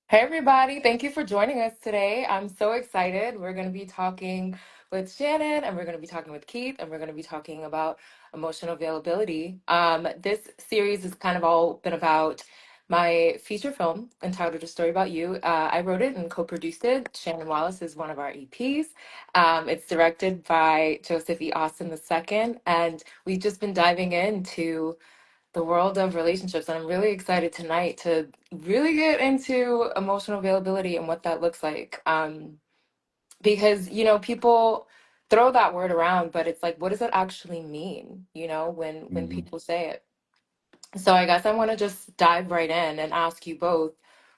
Hey, everybody. Thank you for joining us today. I'm so excited. We're going to be talking with Shannon and we're going to be talking with Keith and we're going to be talking about emotional availability. This series has kind of all been about my feature film entitled A Story About You. I wrote it and co produced it. Shannon Wallace is one of our EPs. It's directed by Joseph E. Austin II. And we've just been diving into the world of relationships. And I'm really excited tonight to really get into emotional availability and what that looks like. Because, people throw that word around, but it's like, what does it actually mean, when Hmm. people say it? So I guess I want to just dive right in and ask you both,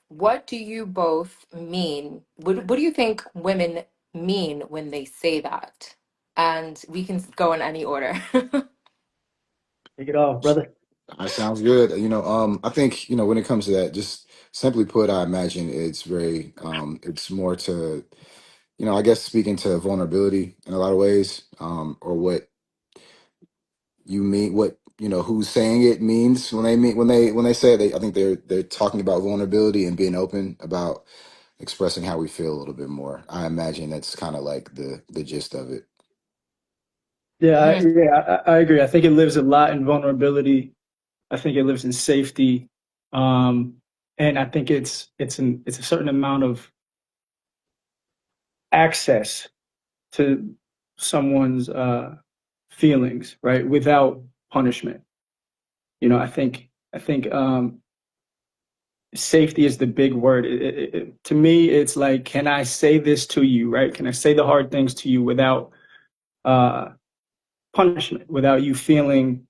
what do you both mean? What do you think women mean when they say that? And we can go in any order. Take it off, brother. That sounds good. I think, when it comes to that, just simply put, I imagine it's it's more to, I guess speaking to vulnerability in a lot of ways, or what you mean, what, who's saying it means when they say it, I think they're talking about vulnerability and being open about expressing how we feel a little bit more. I imagine that's kind of like the gist of it. I agree. I think it lives a lot in vulnerability. I think it lives in safety, um, and I think it's a certain amount of access to someone's feelings, right, without punishment. I think safety is the big word. To me, it's like, can I say this to you, right? Can I say the hard things to you without uh, punishment, without you feeling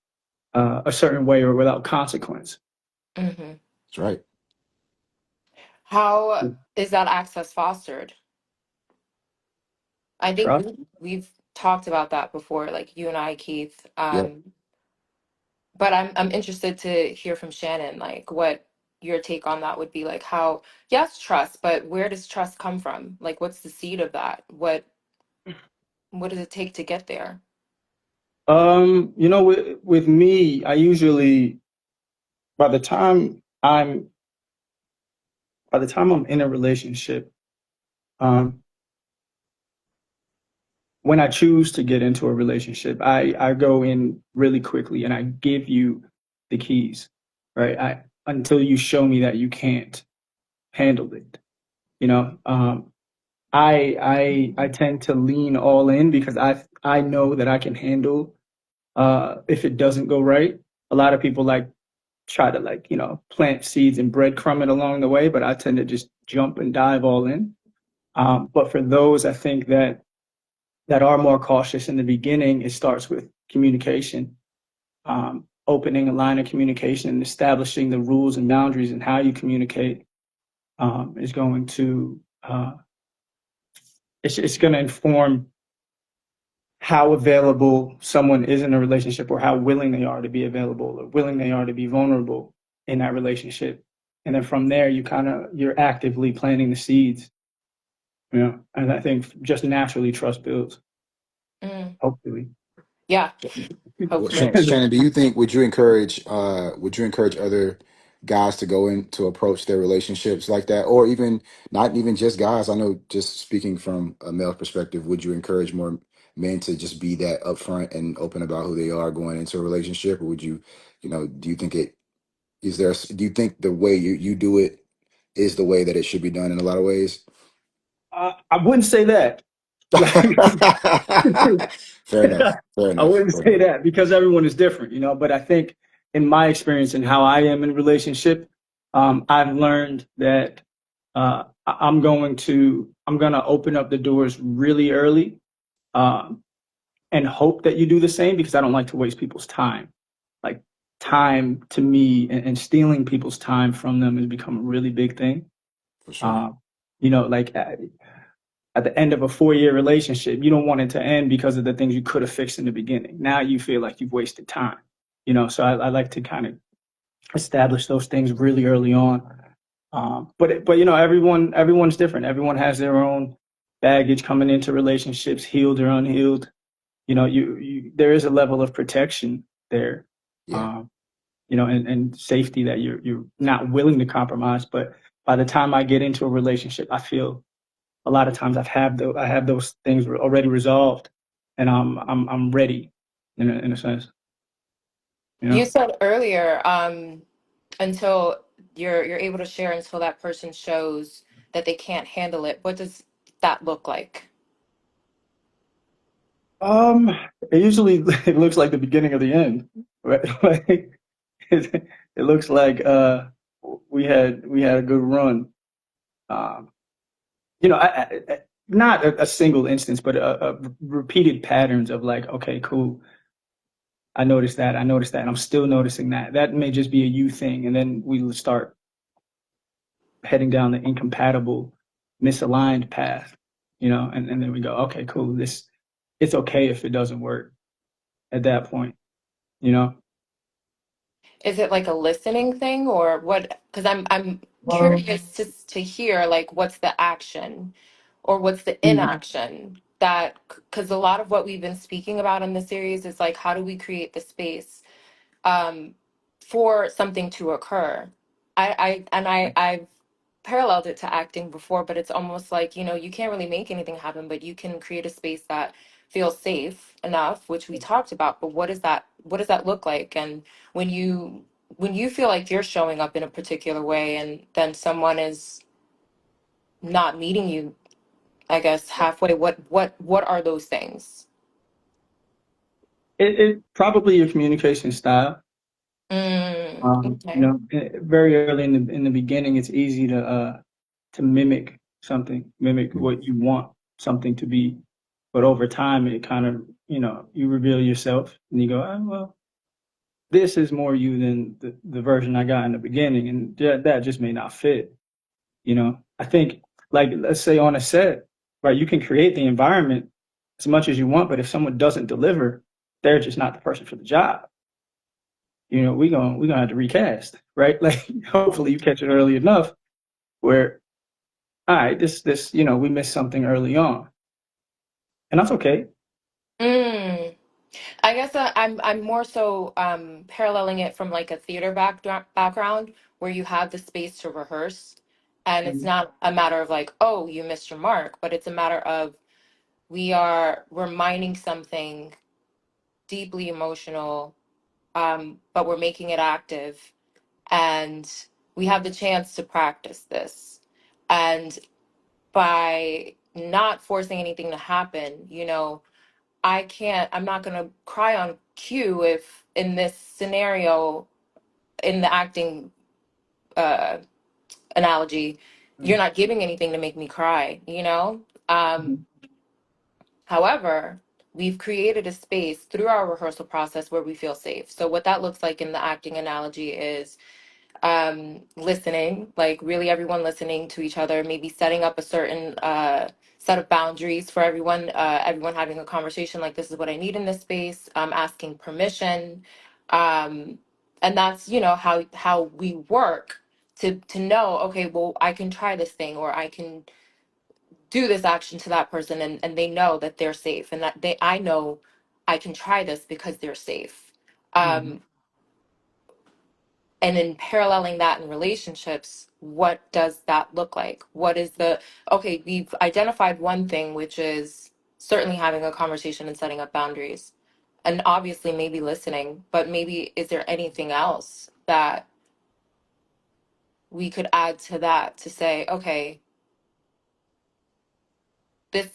a certain way or without consequence. Mhm. That's right. How is that access fostered? I think Trust. we've talked about that before, like you and I, Keith. Yep. But I'm interested to hear from Shannon, like what your take on that would be, like how, yes, trust, but where does trust come from? Like what's the seed of that? What does it take to get there? With me, I usually by the time I'm by the time I'm in a relationship, um, when I choose to get into a relationship, I go in really quickly and I give you the keys, right? I Until you show me that you can't handle it. You know, I tend to lean all in because I know that I can handle if it doesn't go right. A lot of people try to plant seeds and breadcrumb it along the way, but I tend to just jump and dive all in. But for those I think that are more cautious in the beginning, it starts with communication, opening a line of communication and establishing the rules and boundaries and how you communicate is going to it's going to inform how available someone is in a relationship or how willing they are to be available or willing they are to be vulnerable in that relationship. And then from there, you're actively planting the seeds, and I think just naturally trust builds, Mm, hopefully. yeah, Well, hopefully. Shannon, do you think would you encourage other guys to go in to approach their relationships like that, or even not even just guys? I know, just speaking from a male perspective, would you encourage more men to just be that upfront and open about who they are going into a relationship, or would you, do you think it is there? Do you think the way you do it is the way that it should be done in a lot of ways? I wouldn't say that. Like, Fair enough. Fair I enough. wouldn't Fair say enough. that because everyone is different, But I think in my experience and how I am in a relationship, I've learned that I'm gonna open up the doors really early, um, and hope that you do the same because I don't like to waste people's time. Like time to me and stealing people's time from them has become a really big thing. For sure. Um, like at the end of a 4-year relationship, you don't want it to end because of the things you could have fixed in the beginning. Now you feel like you've wasted time, So I like to kind of establish those things really early on. But everyone's different. Everyone has their own baggage coming into relationships, healed or unhealed. There is a level of protection there, Yeah. um, and safety that you're not willing to compromise. But by the time I get into a relationship, I feel a lot of times I have those things already resolved, and I'm ready in a sense, you You know. said earlier, until you're able to share until that person shows that they can't handle it. What does that look like? Um, it usually it looks like the beginning of the end, right? Like it looks like we had a good run. Um, you know, not a single instance, but a repeated patterns of like, okay, cool. I noticed that, and I'm still noticing that. That may just be a you thing, and then we start heading down the incompatible, misaligned path, you know, and then we go, okay, cool. It's okay if it doesn't work at that point, you know. Is it like a listening thing or what? Because I'm Um, curious to hear like what's the action or what's the mm, inaction that because a lot of what we've been speaking about in the series is like how do we create the space um, for something to occur. I've paralleled it to acting before, but it's almost like, you know, you can't really make anything happen, but you can create a space that feels safe enough, which we talked about. But what does that look like? And when you feel like you're showing up in a particular way and then someone is not meeting you, I guess halfway, what are those things? it probably your communication style. You Okay. know, very early in the beginning, it's easy to mimic something, mimic what you want something to be, but over time, it kind of, you know, you reveal yourself, and you go, oh, well, this is more you than the version I got in the beginning, and that just may not fit. You know, I think like let's say on a set, right? You can create the environment as much as you want, but if someone doesn't deliver, they're just not the person for the job. You know, we gonna have to recast, right? Like hopefully you catch it early enough where all right, this you know we missed something early on, and that's okay. Mm. I guess I'm more so paralleling it from like a theater background where you have the space to rehearse, and it's Mhm. not a matter of like, oh, you missed your mark, but it's a matter of we're reminding something deeply emotional, but we're making it active, and we have the chance to practice this, and by not forcing anything to happen, you know, I'm not going to cry on cue if in this scenario, in the acting uh, analogy, you're not giving anything to make me cry, you know? Mhm. However, we've created a space through our rehearsal process where we feel safe. So, what that looks like in the acting analogy is listening, like really everyone listening to each other, maybe setting up a certain set of boundaries for everyone having a conversation like this is what I need in this space, asking permission. Um, and that's, you know, how we work to know, okay, well, I can try this thing or I can do this action to that person and they know that they're safe and that I know I can try this because they're safe. Mhm. Um, and then paralleling that in relationships, what does that look like? What is okay, we've identified one thing, which is certainly having a conversation and setting up boundaries. And obviously, maybe listening, but maybe is there anything else that we could add to that to say, okay,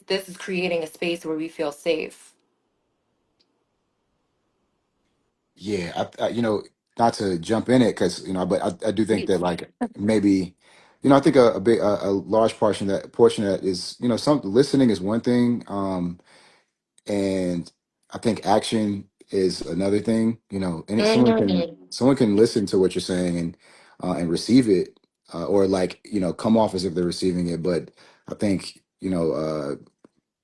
this is creating a space where we feel safe. Yeah, you know, not to jump in it because you know, but I do think that Please. like maybe, you know, I think a large portion of that is you know some listening is one thing, and I think action is another thing. You know, and if Mhm. someone can listen to what you're saying and receive it, or like you know come off as if they're receiving it, but I think you know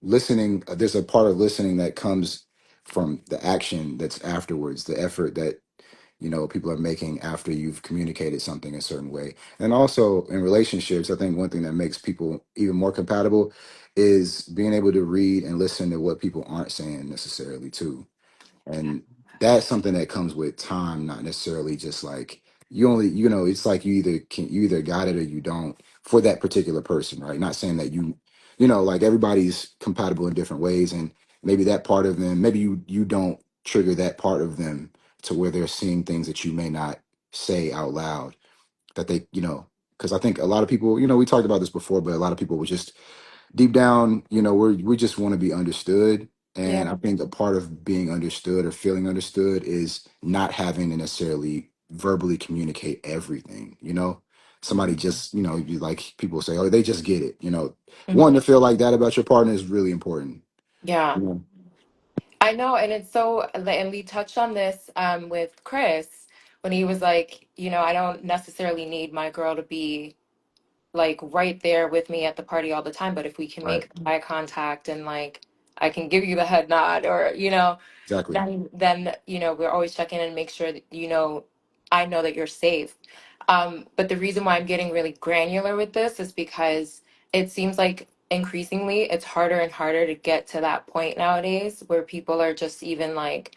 listening. There's a part of listening that comes from the action that's afterwards, the effort that you know people are making after you've communicated something a certain way. And also in relationships, I think one thing that makes people even more compatible is being able to read and listen to what people aren't saying necessarily too. And that's something that comes with time, not necessarily just like you only, it's like you either got it or you don't for that particular person, right? Not saying that like everybody's compatible in different ways, and maybe that part of them, maybe you don't trigger that part of them to where they're seeing things that you may not say out loud, that they, because I think a lot of people, we talked about this before, but a lot of people would just deep down, we just want to be understood. Yeah. And I think a part of being understood or feeling understood is not having to necessarily verbally communicate everything. Somebody Mhm. just, you like people say, oh, they just get it. One, Mhm. to feel like that about your partner is really important. Yeah. You know? I know, and it's so, and we touched on this with Chris when he was like, I don't necessarily need my girl to be like right there with me at the party all the time, but if we can Right. make eye contact and like I can give you the head nod, or Exactly. then we're always checking in and make sure that I know that you're safe. But the reason why I'm getting really granular with this is because it seems like increasingly it's harder and harder to get to that point nowadays where people are just even like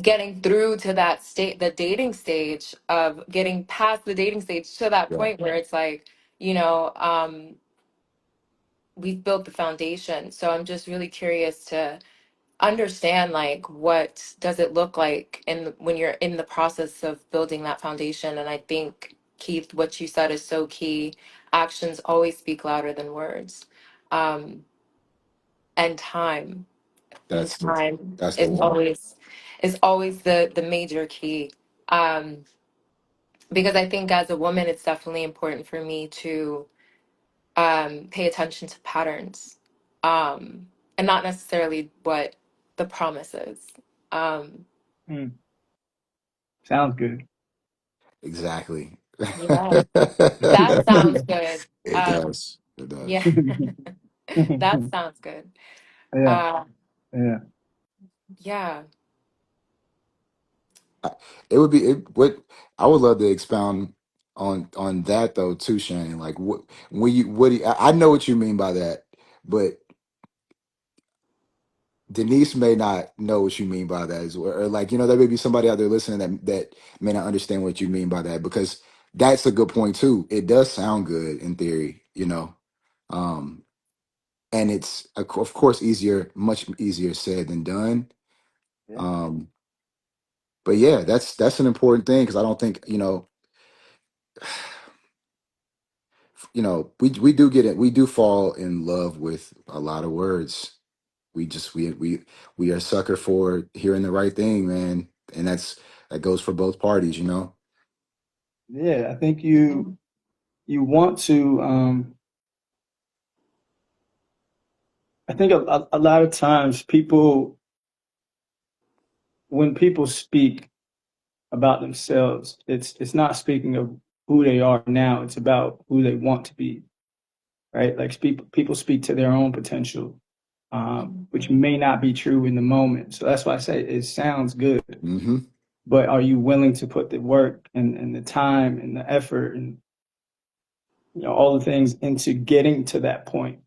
getting through to that state, the dating stage, of getting past the dating stage to that Yeah. point where it's like, you know, um, we've built the foundation. So I'm just really curious to understand, like, what does it look like when you're in the process of building that foundation. And I think, Keith, what you said is so key. Actions always speak louder than words. Um, and time and That's the time that's the one. is always the major key. Um, because I think as a woman, it's definitely important for me to pay attention to patterns, and not necessarily what the promise is. Um, Mm, sounds good. Exactly. yeah, that sounds good. It Um, does. It yeah, does. that sounds good. Yeah, Uh, yeah. yeah. It would be what I would love to expound on that though too, Shannon. Like I know what you mean by that, but Denise may not know what you mean by that as well. Or like, there may be somebody out there listening that may not understand what you mean by that, because that's a good point too. It does sound good in theory. Um, and it's of course much easier said than done. Yeah. Um, but yeah, that's an important thing, because I don't think, we do get it. We do fall in love with a lot of words. We just we are sucker for hearing the right thing, man, and that goes for both parties. Yeah, I think you want to I think a lot of times people when people speak about themselves, it's not speaking of who they are now, it's about who they want to be, right? Like people speak to their own potential, which Mhm. may not be true in the moment. So that's why I say it sounds good, Hmm. but are you willing to put the work and the time and the effort and all the things into getting to that point,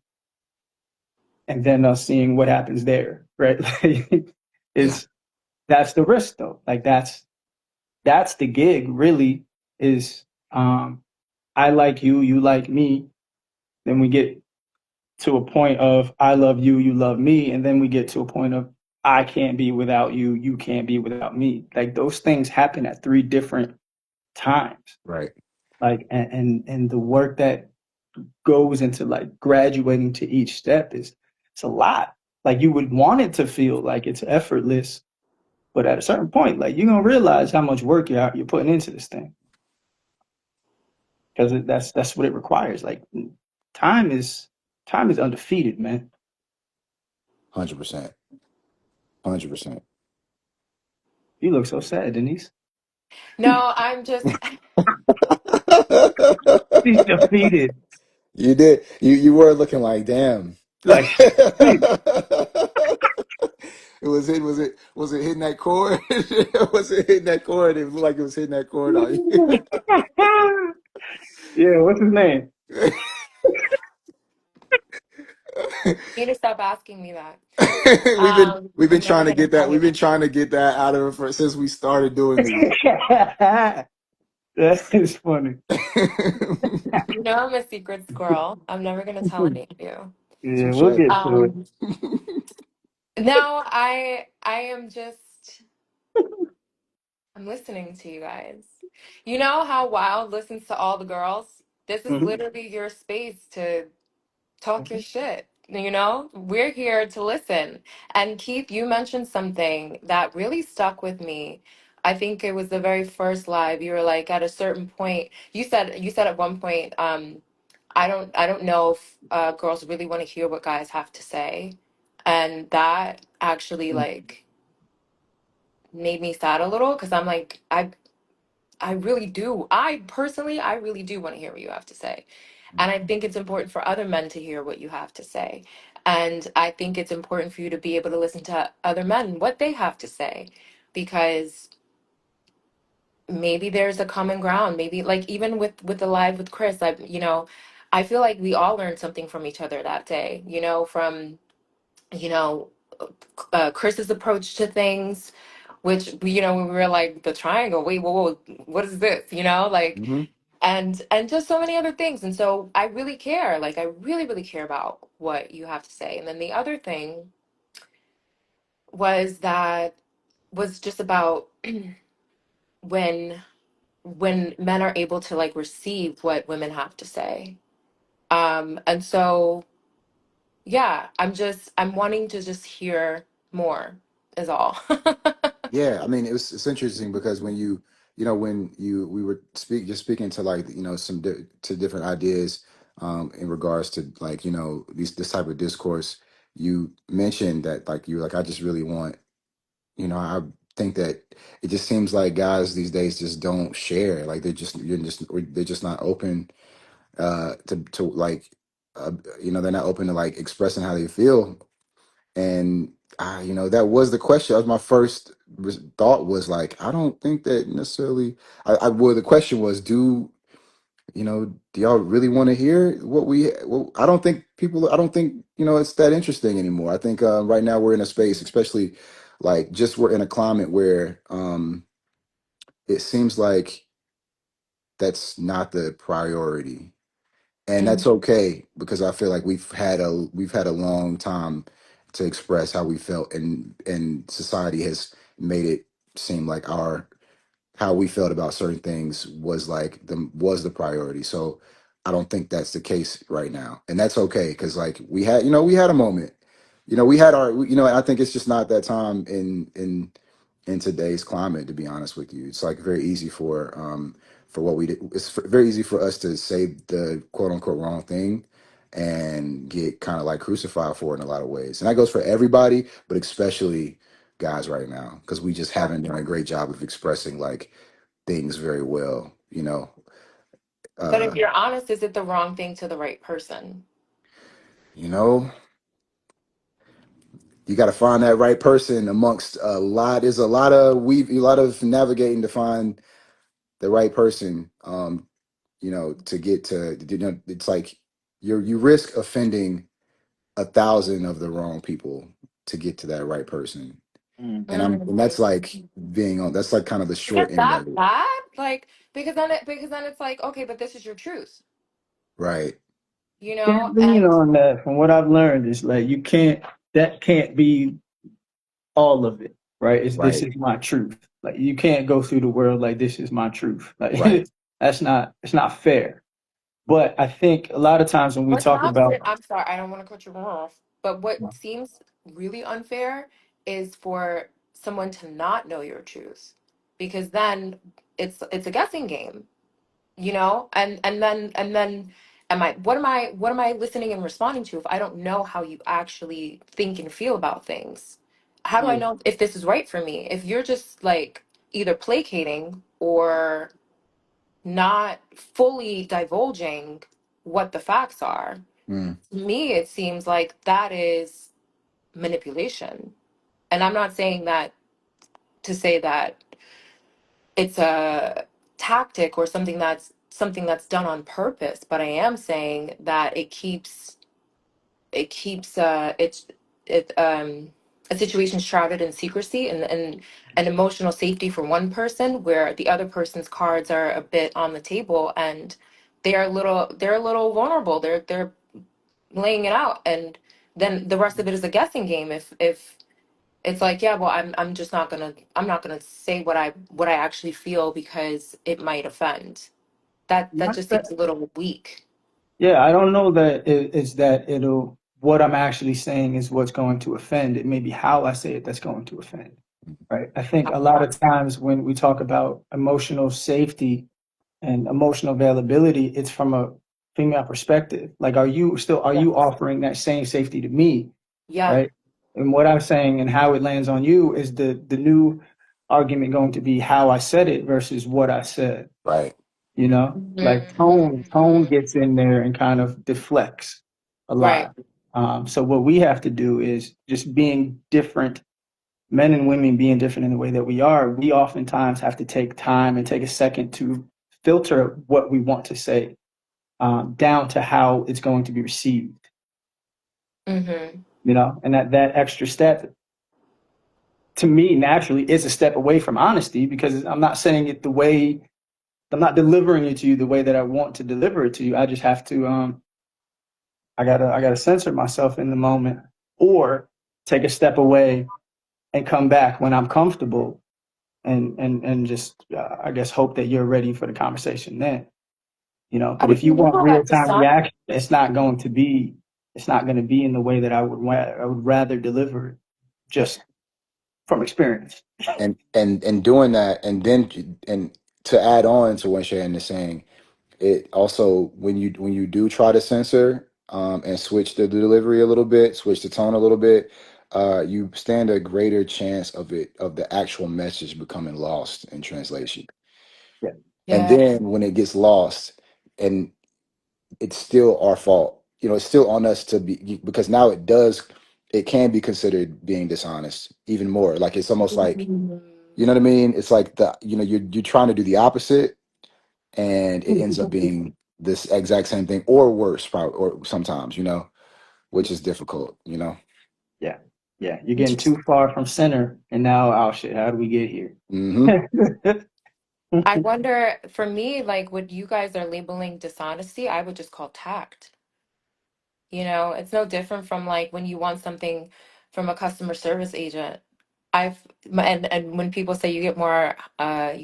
and then us seeing what happens there, right? Like, Yeah. is that's the risk though. Like that's the gig really is I like you, you like me. Then we get to a point of I love you, you love me, and then we get to a point of I can't be without you, you can't be without me. Like those things happen at three different times. Right. Like and the work that goes into like graduating to each step is it's a lot. Like you would want it to feel like it's effortless, but at a certain point, like you're gonna realize how much work you're putting into this thing because that's what it requires. Like time is time is undefeated, man. 100%. 100%. You look so sad, Denise. No, I'm just, She's defeated. You did. You were looking like, damn. Like Was it hitting that chord? Was it hitting that chord? It looked like it was hitting that chord on you. yeah, what's his name? you need to stop asking me that. We've been I'm never trying to gonna get tell that. you We've been that. trying to get that out of her since we started doing these. That is funny. You know, I'm a secret squirrel. I'm never gonna tell any of you. Yeah, we'll Touche. get to it. Um, now I am just I'm listening to you guys. You know how Wild listens to all the girls? This is Mhm. literally your space to talk your shit. You know, we're here to listen. And Keith, you mentioned something that really stuck with me. I think it was the very first live. You were like, at a certain point, you said at one point, I don't know if girls really want to hear what guys have to say, and that actually like made me sad a little because I'm like, I really do. I personally, I really do want to hear what you have to say. And I think it's important for other men to hear what you have to say. And I think it's important for you to be able to listen to other men, what they have to say, because maybe there's a common ground. Maybe like even with the live with Chris, I feel like we all learned something from each other that day, from, you know, Chris's approach to things, which when we were like the triangle, wait, whoa, what is this? Like, Hmm. and just so many other things. And so I really care. Like I really, really care about what you have to say. And then the other thing was that was just about when men are able to like receive what women have to say. And so yeah, I'm wanting to just hear more is all. Yeah, I mean, it's interesting because when when we were speaking to like to different ideas in regards to like this type of discourse. You mentioned that like you were like I just really want I think that it just seems like guys these days just don't share. Like they're just not open to like they're not open to like expressing how they feel. And that was the question. That was my first thought was like, I don't think that necessarily. Well, the question was, do y'all really want to hear what we? Well, I don't think people. I don't think it's that interesting anymore. I think right now we're in a space, especially like just we're in a climate where it seems like that's not the priority, and Mm. that's okay because I feel like we've had a long time to express how we felt, and society has made it seem like our how we felt about certain things was the priority. So I don't think that's the case right now, and that's okay because like we had a moment, we had our I think it's just not that time in today's climate, to be honest with you. It's like very easy for what we did. It's very easy for us to say the quote unquote wrong thing and get kind of like crucified for it in a lot of ways. And that goes for everybody, but especially guys right now, because we just haven't done a great job of expressing like things very well. But if Uh, you're honest, is it the wrong thing to the right person? you know, you got to find that right person amongst a lot. There's a lot of navigating to find the right person. To get to it's like you risk offending 1,000 of the wrong people to get to that right person. And Mm. that's like being on that's like kind of the Is it short end that of it. bad? Like, because then it's like, okay, but this is your truth, Right. Can't lean and on that. From what I've learned, is like that can't be all of it, right? This Right. is my truth. Like you can't go through the world like this is my truth. Right. Like it's not fair. But I think a lot of times when we what's talk not about fair, I'm sorry, I don't want to cut you off, but what seems really unfair is for someone to not know your truth, because then it's a guessing game, and then what am I listening and responding to if I don't know how you actually think and feel about things? How do I yeah, know if this is right for me if you're just like either placating or not fully divulging what the facts are? Mm, To me it seems like that is manipulation, and I'm not saying that to say that it's a tactic or something that's done on purpose, but I am saying that it keeps it's it a situation shrouded in secrecy and emotional safety for one person, where the other person's cards are a bit on the table, and they're a little vulnerable. They're laying it out, and then the rest of it is a guessing game. If it's like, yeah, well, I'm not gonna say what I actually feel because it might offend. That Not just that, seems a little weak. yeah, I don't know that it's that it'll, what I'm actually saying is what's going to offend. It may be how I say it that's going to offend, right? I think a lot of times when we talk about emotional safety and emotional availability, it's from a female perspective. Like, are Yeah. you offering that same safety to me, Yeah. right? And what I'm saying and how it lands on you is the new argument going to be how I said it versus what I said. Right. You know, like tone Mhm. gets in there and kind of deflects a Right. lot. So what we have to do is just being different, men and women being different in the way that we are. We oftentimes have to take time and take a second to filter what we want to say, down to how it's going to be received. Hmm. You know, and that extra step to me naturally is a step away from honesty, because I'm not saying it the way, I'm not delivering it to you the way that I want to deliver it to you. I just have to I gotta censor myself in the moment, or take a step away and come back when I'm comfortable, and just I guess hope that you're ready for the conversation then. You know, but if you You want know real what, time Hassan? reaction, it's not going to be in the way that I would rather deliver it, just from experience. And doing that, and then and to add on to what Shannon is saying, it also, when you do try to censor, and switch the delivery a little bit, switch the tone a little bit, you stand a greater chance of the actual message becoming lost in translation. Yeah. And Yeah. then when it gets lost, and it's still our fault, it's still on us to be, because now it can be considered being dishonest even more. Like, it's almost like, Mhm. you know what I mean? It's like, you're trying to do the opposite, and it ends up being this exact same thing, or worse, probably, or sometimes, which is difficult. Yeah. Yeah. You're getting too Interesting. far from center, and now, oh shit, how do we get here? Hmm. I wonder, for me, like what you guys are labeling dishonesty, I would just call tact. It's no different from like when you want something from a customer service agent. I've and when people say you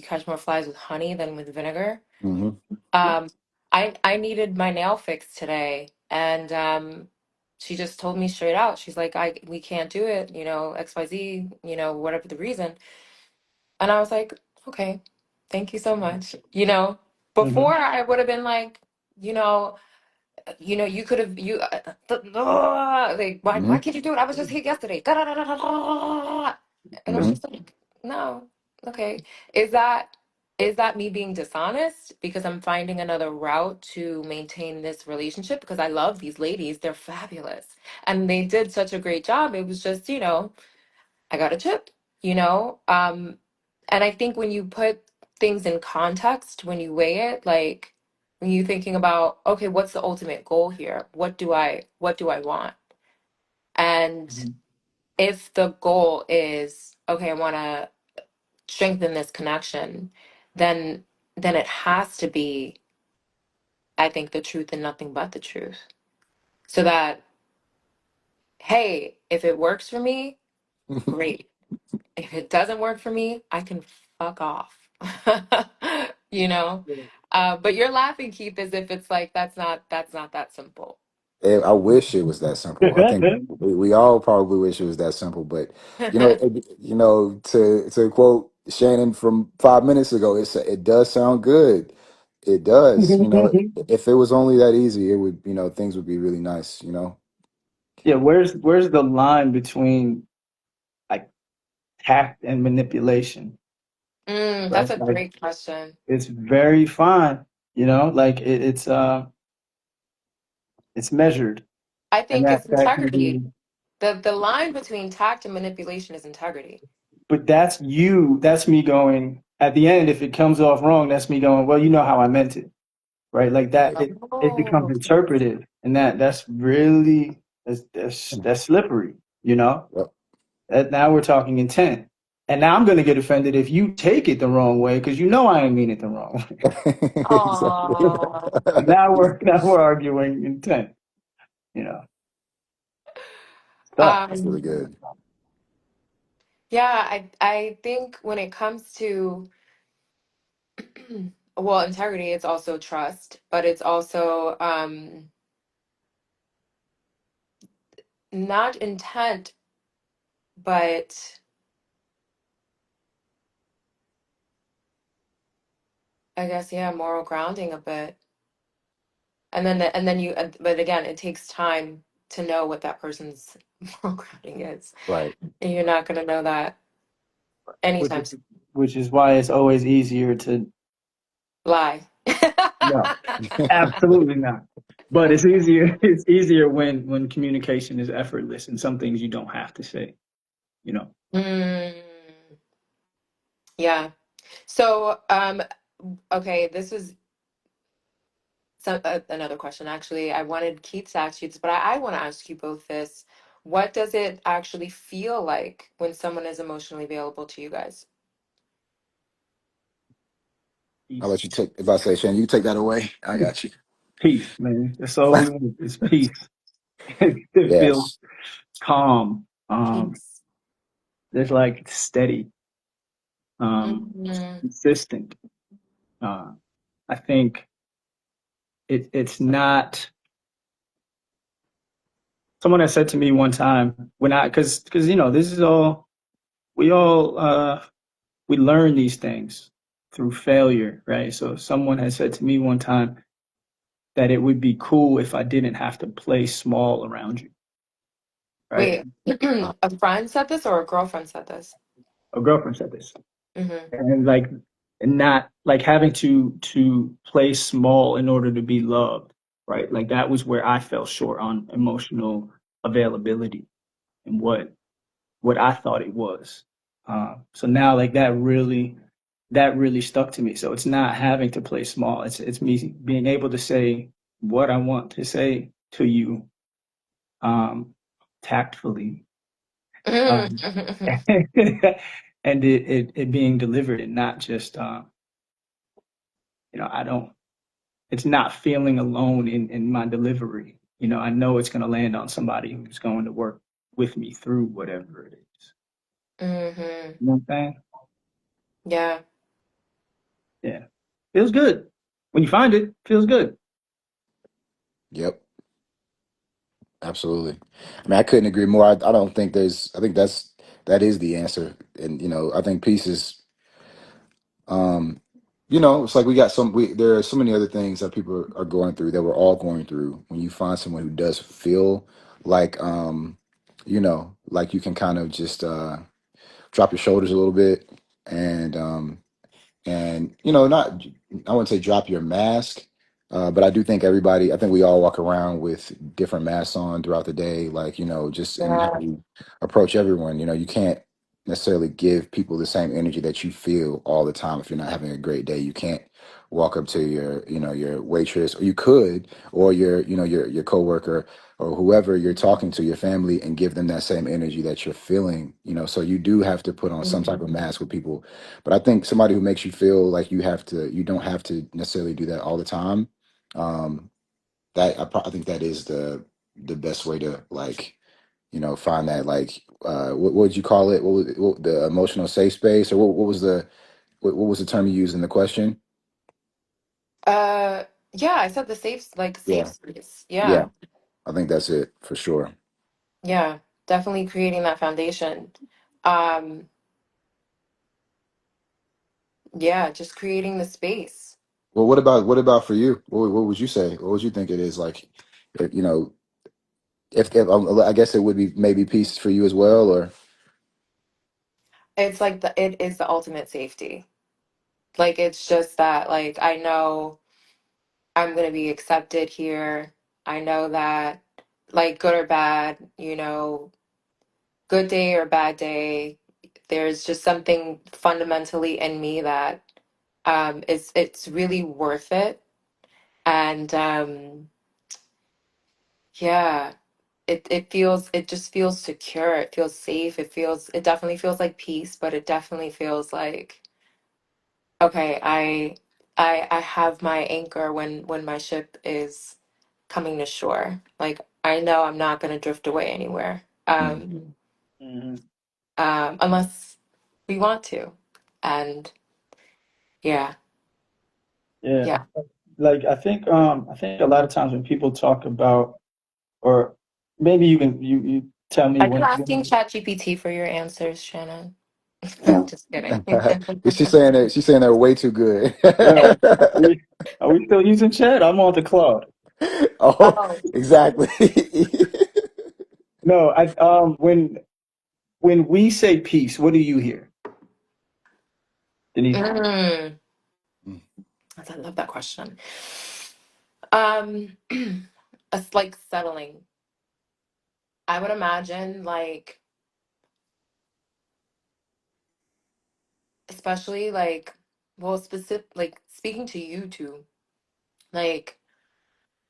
catch more flies with honey than with vinegar. Hmm. Um, I needed my nail fixed today, and she just told me straight out. She's like, we can't do it, XYZ, whatever the reason. And I was like, okay, thank you so much. Before Hmm. I would have been like, you know, you could have like why Hmm. can't you do it? I was just here yesterday. Da, da, da, da, da, da. And I'm Hmm. just like, no, okay. Is that me being dishonest because I'm finding another route to maintain this relationship? Because I love these ladies, they're fabulous, and they did such a great job. It was just, I got a chip, and I think when you put things in context, when you weigh it, like when you're thinking about, okay, what's the ultimate goal here? What do I want? And if the goal is, okay, I want to strengthen this connection, then it has to be, I think, the truth and nothing but the truth. So that, hey, if it works for me, great. If it doesn't work for me, I can fuck off. you know? But you're laughing, Keith, as if it's like that's not that simple. I wish it was that simple. I think we all probably wish it was that simple, but to quote Shannon from 5 minutes ago, it does sound good. It does. If it was only that easy, it would, things would be really nice. Yeah, where's the line between like tact and manipulation, right? That's a Like, great question. it's very fine, like it's measured, I and think it's that can integrity. be, The line between tact and manipulation is integrity. but that's me going at the end. If it comes off wrong, that's me going, well, you know how I meant it, right? Like that, it becomes Oh, interpretive, and that's really, that's slippery, you know. Yep. Now we're talking intent. And now I'm going to get offended if you take it the wrong way because you know I didn't mean it the wrong way. Exactly. Oh, Now we're arguing intent. You know, stuff. That's really um, good. yeah, I think when it comes to well, integrity, it's also trust, but it's also not intent, but I guess yeah, moral grounding a bit. And then but again, it takes time to know what that person's moral grounding is. Right. And you're not gonna know that Which anytime is soon. which is why it's always easier to Lie. no, absolutely not. But it's easier. It's easier when communication is effortless and some things you don't have to say. You know, Mm, yeah. So, okay, this was another question. Actually, I wanted Keith to ask you this, but I want to ask you both this. What does it actually feel like when someone is emotionally available to you guys? I'll peace, let you take, if I say, Shane, you take that away. I got you. peace, man. That's all we want is peace. It feels Yes. calm. Peace. There's like steady, Mm-hmm. consistent. Uh, I think it's not. Someone has said to me one time when I because this is all we learn these things through failure, right? So someone has said to me one time that it would be cool if I didn't have to play small around you, right? Wait, a friend said this or a girlfriend said this? A girlfriend said this, Mm-hmm. and like not like having to play small in order to be loved, right? Like that was where I fell short on emotional availability and what I thought it was. So now like that really stuck to me. So it's not having to play small. It's me being able to say what I want to say to you, um, tactfully, um, Mm-hmm. and it being delivered and not just I don't. It's not feeling alone in my delivery. I know it's going to land on somebody who's going to work with me through whatever it is. Mm-hmm. You know what I'm saying? Yeah. Yeah. Feels good. When you find it, feels good. Yep. Absolutely. I mean, I couldn't agree more. I don't think I think that is the answer. And, I think peace is, um, it's like there are so many other things that people are going through that we're all going through. When you find someone who does feel like, like you can kind of just, drop your shoulders a little bit and not, I wouldn't say drop your mask, but I think we all walk around with different masks on throughout the day, like, just in how Yeah. you approach everyone. You can't necessarily give people the same energy that you feel all the time. If you're not having a great day, you can't walk up to your waitress, or you could, or your coworker, or whoever you're talking to, your family, and give them that same energy that you're feeling. So you do have to put on some type of Mhm. mask with people, but I think somebody who makes you feel like you don't have to necessarily do that all the time. Um, I think that is the best way to, like, find that, like, what would you call it? The emotional safe space, or what was the term you used in the question? Uh, yeah, I said the safe Yeah, space. yeah, Yeah. I think that's it for sure. Yeah. Definitely creating that foundation. Um, yeah, just creating the space. Well, what about for you? What would you say? What would you think it is like? If, you know, if I guess it would be maybe peace for you as well, or It's like it is the ultimate safety. Like it's just that like I know I'm gonna be accepted here. I know that like good or bad, good day or bad day, there's just something fundamentally in me that it's really worth it. And yeah. it just feels secure. It feels safe. It definitely feels like peace, but it definitely feels like, okay, I have my anchor when my ship is coming to shore. Like I know I'm not gonna drift away anywhere. Hmm. Unless we want to. And yeah, Yeah. yeah. Like I think a lot of times when people talk about, or maybe you tell me Are you when, asking ChatGPT for your answers, Shannon? Just kidding. She's saying that she's saying they're way too good. yeah, are we still using chat? I'm on the cloud. Oh, Oh. exactly. No, I when we say peace, what do you hear, Denise? Mm. I love that question. Um, it's like settling. I would imagine, like, especially like, well, specific, like speaking to you two, like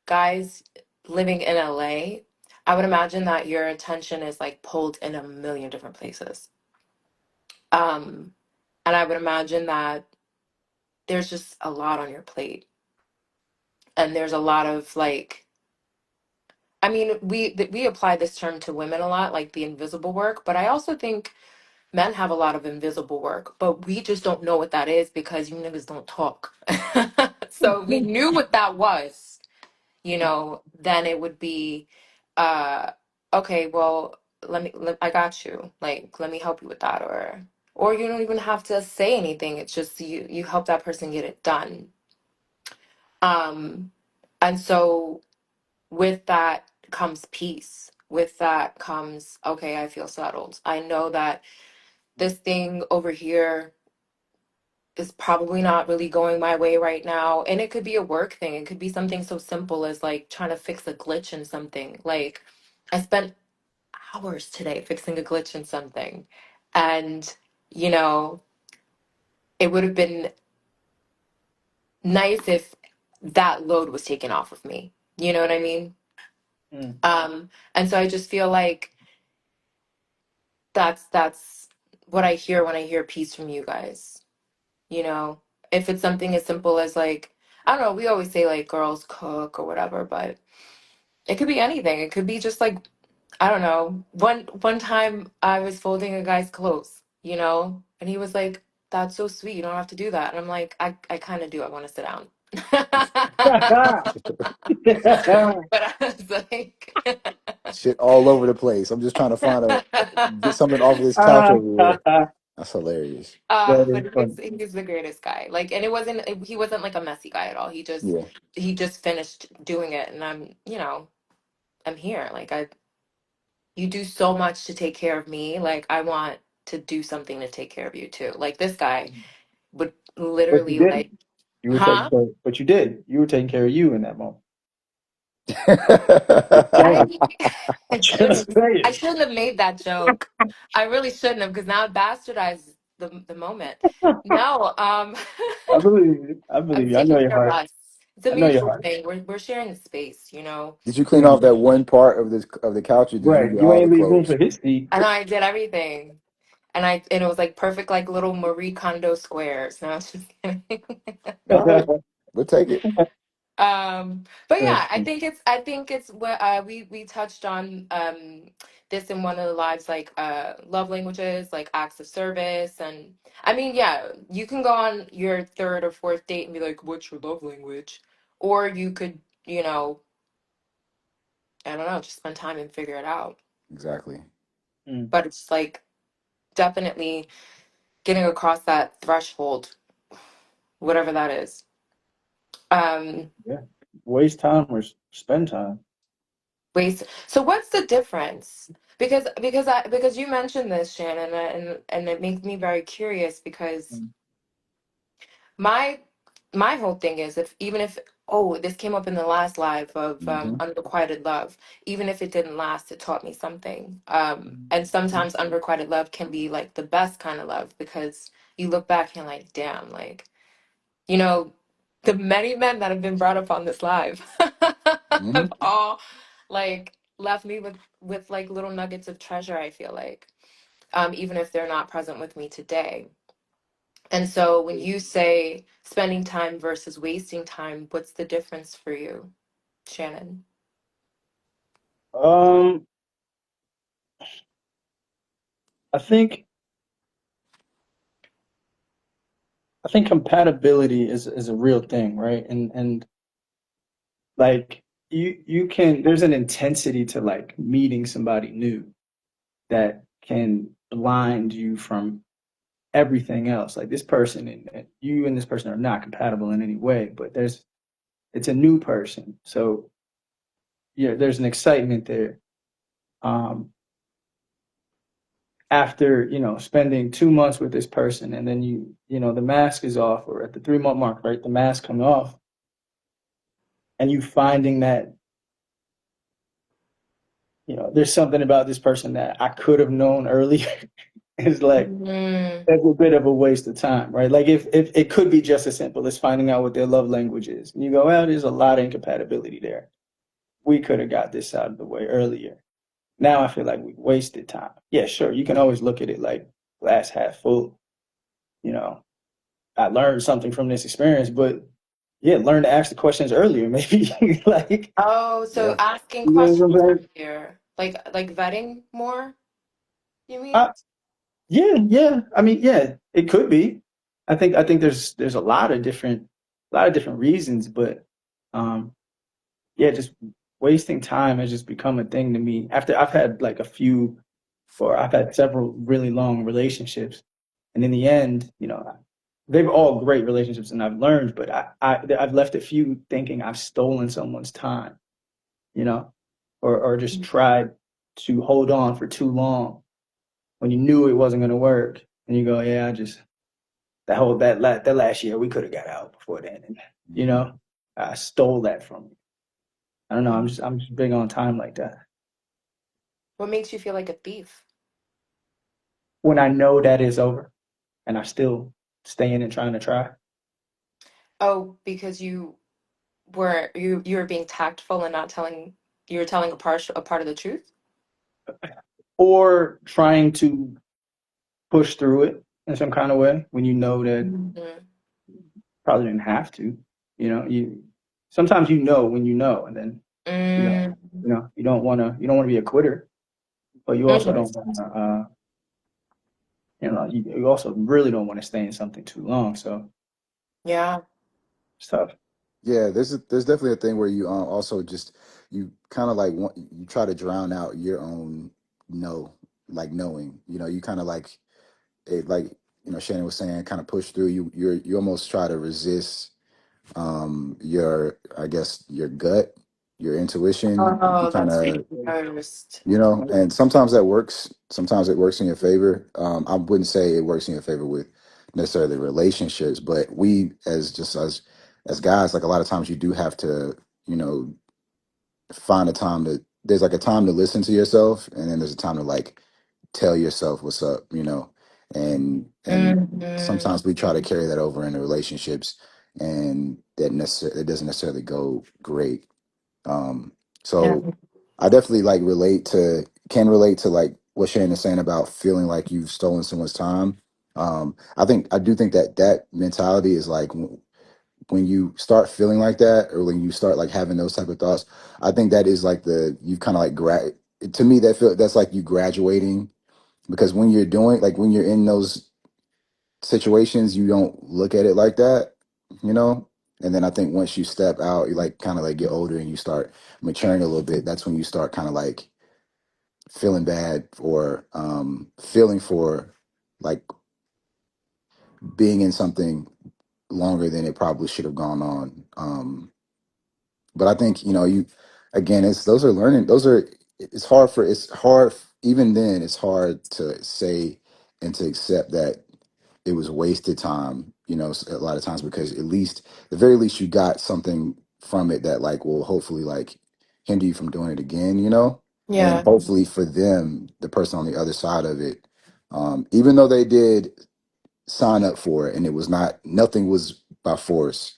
guys living in LA, I would imagine that your attention is like pulled in a million different places. Um, and I would imagine that there's just a lot on your plate, and there's a lot of like, I mean, we apply this term to women a lot, like the invisible work, but I also think men have a lot of invisible work, but we just don't know what that is because you niggas don't talk. So we knew what that was, then it would be, uh, okay, well, I got you. Like, let me help you with that. Or you don't even have to say anything. It's just you help that person get it done. Um, and so with that comes peace. With that comes, okay, I feel settled. I know that this thing over here is probably not really going my way right now. And it could be a work thing. It could be something so simple as like trying to fix a glitch in something. Like I spent hours today fixing a glitch in something. And, you know, it would have been nice if that load was taken off of me. You know what I mean? Mm. And so I just feel like that's what I hear when I hear peace from you guys. You know, if it's something as simple as like, I don't know, we always say like girls cook or whatever, but it could be anything. It could be just like, I don't know. One time I was folding a guy's clothes, and he was like, "That's so sweet. You don't have to do that." And I'm like, I kind of do. I want to sit down. But I was like, Shit all over the place. I'm just trying to find get something off of this couch over here. That's hilarious. That is but funny. he's the greatest guy. Like, and he wasn't like a messy guy at all. Yeah, He just finished doing it, and I'm here. Like you do so much to take care of me. Like I want to do something to take care of you too. Like this guy would But you literally like, didn't. You were taking huh? care, but you did. You were taking care of you in that moment. I Just shouldn't just I saying. shouldn't have made that joke. I really shouldn't have because now it bastardized the moment. No, I believe you. I I'm believe you. I know taking your care of heart. us. It's a I know your mutual heart. thing. We're sharing the space. Did you clean off Mm. that one part of the couch, or did you Right. get You all the ain't leave room clothes? for his feet. And I did everything. And it was like perfect like little Marie Kondo squares. No, I was just kidding. All right, we'll take it. But That's yeah, I think it's what we touched on this in one of the lives, like love languages, like acts of service. And I mean, yeah, you can go on your third or fourth date and be like, what's your love language? Or you could, you know, I don't know, just spend time and figure it out. Exactly. mm. But it's like definitely getting across that threshold, whatever that is. Um, Yeah. Waste time or spend time. Waste. So what's the difference? Because you mentioned this, Shannon, and it makes me very curious because Mm. my my whole thing is, if even if, oh, this came up in the last live of Hmm. unrequited love, even if it didn't last, it taught me something. And sometimes unrequited love can be like the best kind of love because you look back and you're like, damn, like, you know, the many men that have been brought up on this live Hmm. have all like left me with like little nuggets of treasure, I feel like, even if they're not present with me today. And so when you say spending time versus wasting time, what's the difference for you, Shannon? Um, I think I think compatibility is a real thing, right? And like you can there's an intensity to like meeting somebody new that can blind you from everything else. Like this person and you and this person are not compatible in any way, but it's a new person. So yeah, there's an excitement there. Um, After, spending 2 months with this person and then the mask is off or at the 3 month mark, right? The mask comes off and you finding that, there's something about this person that I could have known earlier. It's like, Mm, it's a bit of a waste of time, right? Like if it could be just as simple as finding out what their love language is. And you go, well, there's a lot of incompatibility there. We could have got this out of the way earlier. Now I feel like we wasted time. Yeah, sure. You can always look at it like glass half full. You know, I learned something from this experience, but yeah, learn to ask the questions earlier, maybe. Like, oh, so Yeah. asking you know what questions I'm saying? earlier, like vetting more, you mean? Uh, yeah, yeah. I mean, yeah, it could be. I think there's a lot of different reasons, but um, yeah, just wasting time has just become a thing to me. After I've had like I've had several really long relationships, and in the end, they've all great relationships, and I've learned, but I've left a few thinking I've stolen someone's time, you know, or just tried to hold on for too long when you knew it wasn't going to work, and you go, yeah, I just that last year we could have got out before then, and you Mhm. know, I stole that from you. I don't know. I'm Mhm. just I'm just big on time like that. What makes you feel like a thief? When I know that is over, and I still stay in and trying to try, Oh, because you were being tactful and not telling you were telling a part of the truth? or trying to push through it in some kind of way when you know that Mhm. probably didn't have to. You sometimes when you know, and then you know Mm, you don't want to be a quitter, but you also mhm. don't want to you also really don't want to stay in something too long. So Yeah. it's tough. Yeah, there's definitely a thing where you also just you kind of like want you try to drown out your own no, like knowing. You kind of like it, like Shannon was saying, kind of push through. You almost try to resist your, I guess, your gut, your intuition. You Oh, kind that's the of worst. and sometimes that works. Sometimes it works in your favor. I wouldn't say it works in your favor with necessarily relationships, but we as guys, like a lot of times you do have to, you know, find a time to. There's like a time to listen to yourself, and then there's a time to like tell yourself what's up, and Mhm. sometimes we try to carry that over into relationships, and it doesn't necessarily go great. Um, Yeah. so I definitely like can relate to like what Shane is saying about feeling like you've stolen someone's time. I do think that that mentality is like when you start feeling like that, or when you start like having those type of thoughts. I think that is like you kind of like to me that's like you graduating, because when you're doing like when you're in those situations, you don't look at it like that, you know. And then I think once you step out, you like kind of like get older and you start maturing a little bit. That's when you start kind of like feeling bad, or feeling for like being in something longer than it probably should have gone on. But I think you again, it's those are learning. Those are it's hard even then. It's hard to say and to accept that it was wasted time, a lot of times, because at least the very least you got something from it that like will hopefully like hinder you from doing it again, and Yeah. hopefully for them, the person on the other side of it, even though they did sign up for it and it was nothing was by force,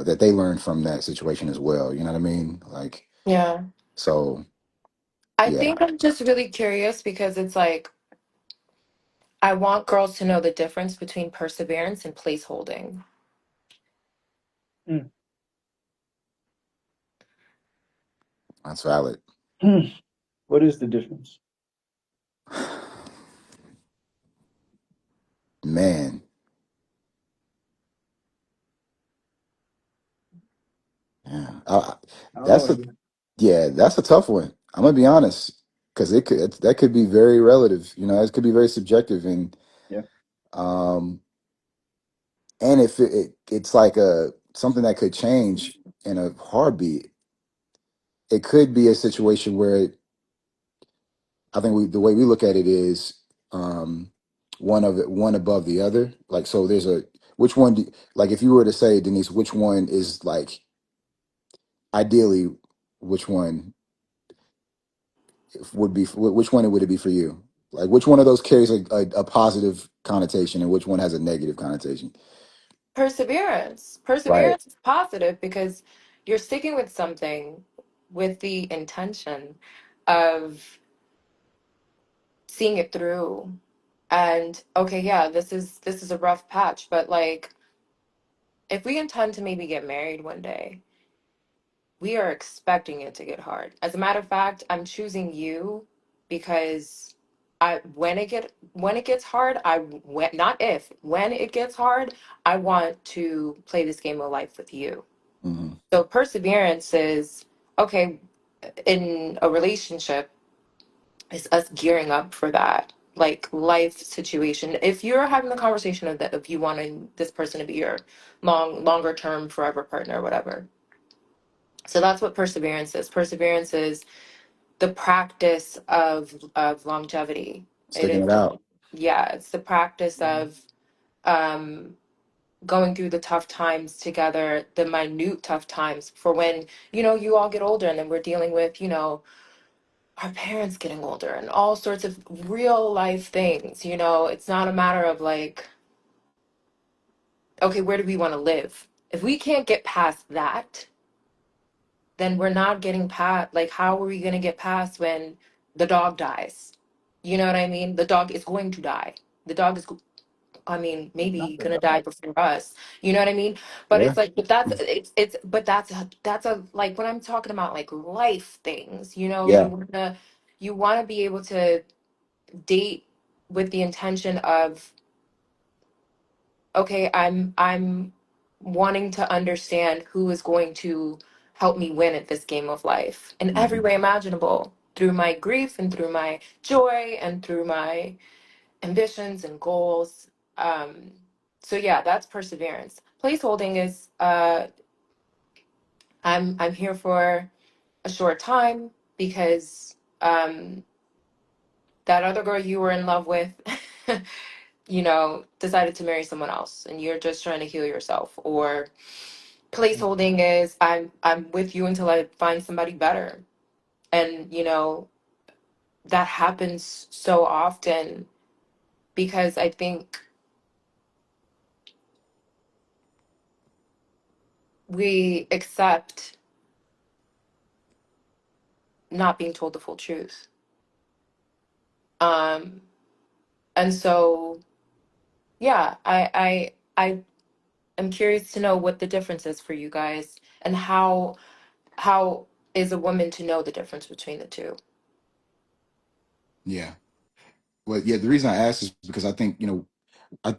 that they learned from that situation as well. You know what I mean? Like, Yeah. So I yeah, think I'm just really curious because it's like I want girls to know the difference between perseverance and place holding. Mm. that's valid. What is the difference? Man, yeah, I don't know. that's a yeah, that's a tough one. I'm gonna be honest, because that could be very relative. You know, it could be very subjective, Yeah. um, and if it's like a something that could change in a heartbeat, it could be a situation where I think the way we look at it is um, one above the other. Like so, there's a which one? Like if you were to say, Denise, which one is like ideally, which one would be which one would it be for you? Like which one of those carries a positive connotation and which one has a negative connotation? Perseverance. Right. Perseverance is positive because you're sticking with something with the intention of seeing it through. And okay, yeah, this is a rough patch, but like if we intend to maybe get married one day, we are expecting it to get hard. As a matter of fact, I'm choosing you because I when it gets hard, not if, when it gets hard, I want to play this game of life with you. Hmm. So perseverance is okay in a relationship is us gearing up for that like life situation. If you're having the conversation of that, if you wanting this person to be your longer term forever partner or whatever. So that's what perseverance is. Perseverance is the practice of longevity. It Sticking is it out. yeah, it's the practice of um going through the tough times together, the minute tough times for when, you all get older and then we're dealing with, our parents getting older and all sorts of real life things. It's not a matter of like, okay, where do we want to live? If we can't get past that, then we're not getting past, like, how are we going to get past when the dog dies? You know what I mean? The dog is going to die. The dog is, I mean, Not maybe the gonna die dog. before us. You know what I mean? But Yeah. it's like, but that's a like when I'm talking about like life things. Yeah. You wanna be able to date with the intention of, okay, I'm wanting to understand who is going to help me win at this game of life in every Hmm. way imaginable, through my grief and through my joy and through my ambitions and goals. Um, so yeah, that's perseverance. Placeholding is I'm here for a short time because that other girl you were in love with, decided to marry someone else, and you're just trying to heal yourself. Or placeholding is I'm with you until I find somebody better, and that happens so often because I think we accept not being told the full truth. Um, and so, yeah, I am curious to know what the difference is for you guys, and how is a woman to know the difference between the two? Yeah. Well, yeah. The reason I asked is because I think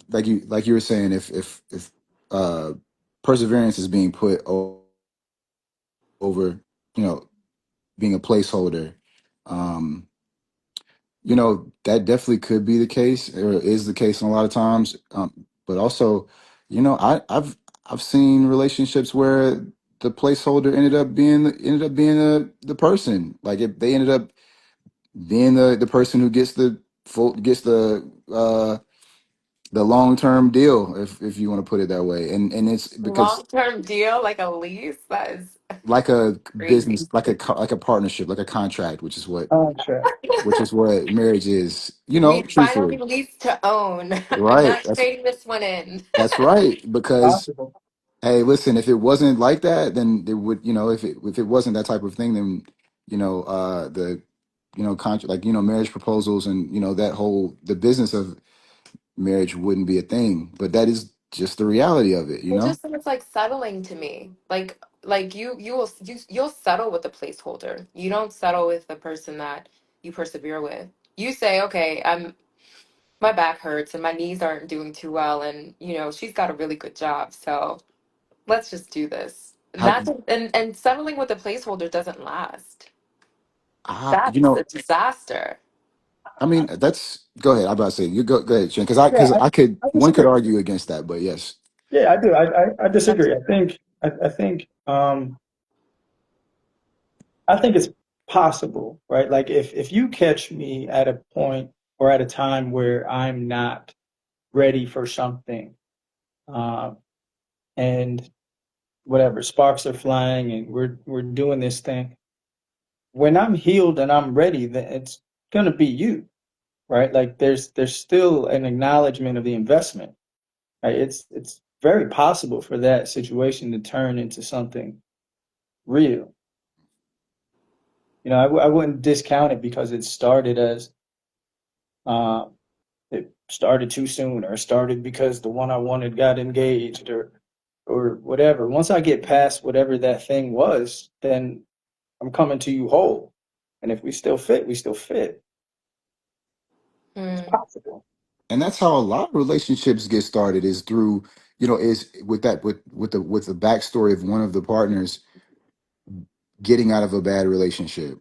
like you were saying, if perseverance is being put over, you know, being a placeholder, um, that definitely could be the case or is the case a lot of times. But also, I've seen relationships where the placeholder ended up being the person. Like if they ended up being the person who gets the long term deal, if you want to put it that way. And it's because Long-term deal, like a lease, that is like a crazy. business, like a partnership, like a contract, Contract. which is what marriage is, We finally truthfully. lease to own. I'm Right. not trading this one in. That's right. Because Possible. hey, listen, if it wasn't like that, then it would, if it wasn't that type of thing, then the like marriage proposals, and that whole the business of marriage wouldn't be a thing. But that is just the reality of it. It just seems like settling to me. Like you'll settle with a placeholder. You don't settle with the person that you persevere with. You say, okay, my back hurts and my knees aren't doing too well, and she's got a really good job, so let's just do this. And How that's and settling with a placeholder doesn't last. I That's a disaster. I mean, that's go ahead. I'm about to say you go ahead, Shane, because Yeah, I could I one could disagree. argue against that, but yes. Yeah, I do. I disagree. I think it's possible, right? Like if you catch me at a point or at a time where I'm not ready for something, um, and whatever sparks are flying, and we're doing this thing. When I'm healed and I'm ready, then it's gonna be you, right? Like there's still an acknowledgement of the investment, right? It's very possible for that situation to turn into something real. I wouldn't discount it because it started as um, it started too soon, or it started because the one I wanted got engaged, or whatever. Once I get past whatever that thing was, then I'm coming to you whole. And if we still fit, we still fit. It's Hmm. possible. And that's how a lot of relationships get started, is through, is with that with the backstory of one of the partners getting out of a bad relationship,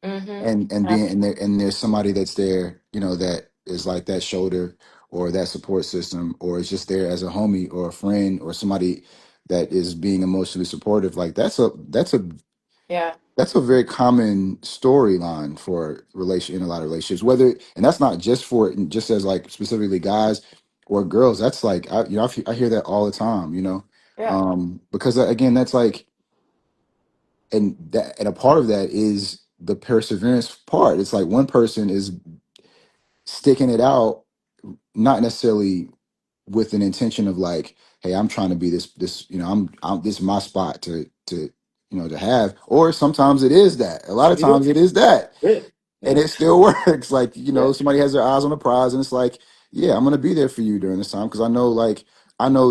Mm-hmm. and being and there's somebody that's there, that is like that shoulder or that support system, or is just there as a homie or a friend or somebody that is being emotionally supportive. Like Yeah. that's a very common storyline for relation in a lot of relationships. Whether, and that's not just for just as like specifically guys or girls. That's like I hear that all the time. Yeah. Because again, that's like, and a part of that is the perseverance part. It's like one person is sticking it out, not necessarily with an intention of like, hey, I'm trying to be this, I'm this is my spot to to have. Or sometimes it is that. A lot of It is. times it is that, It. and Yeah. it still works. Like, Yeah. somebody has their eyes on the prize, and it's like, yeah, I'm gonna be there for you during this time, because I know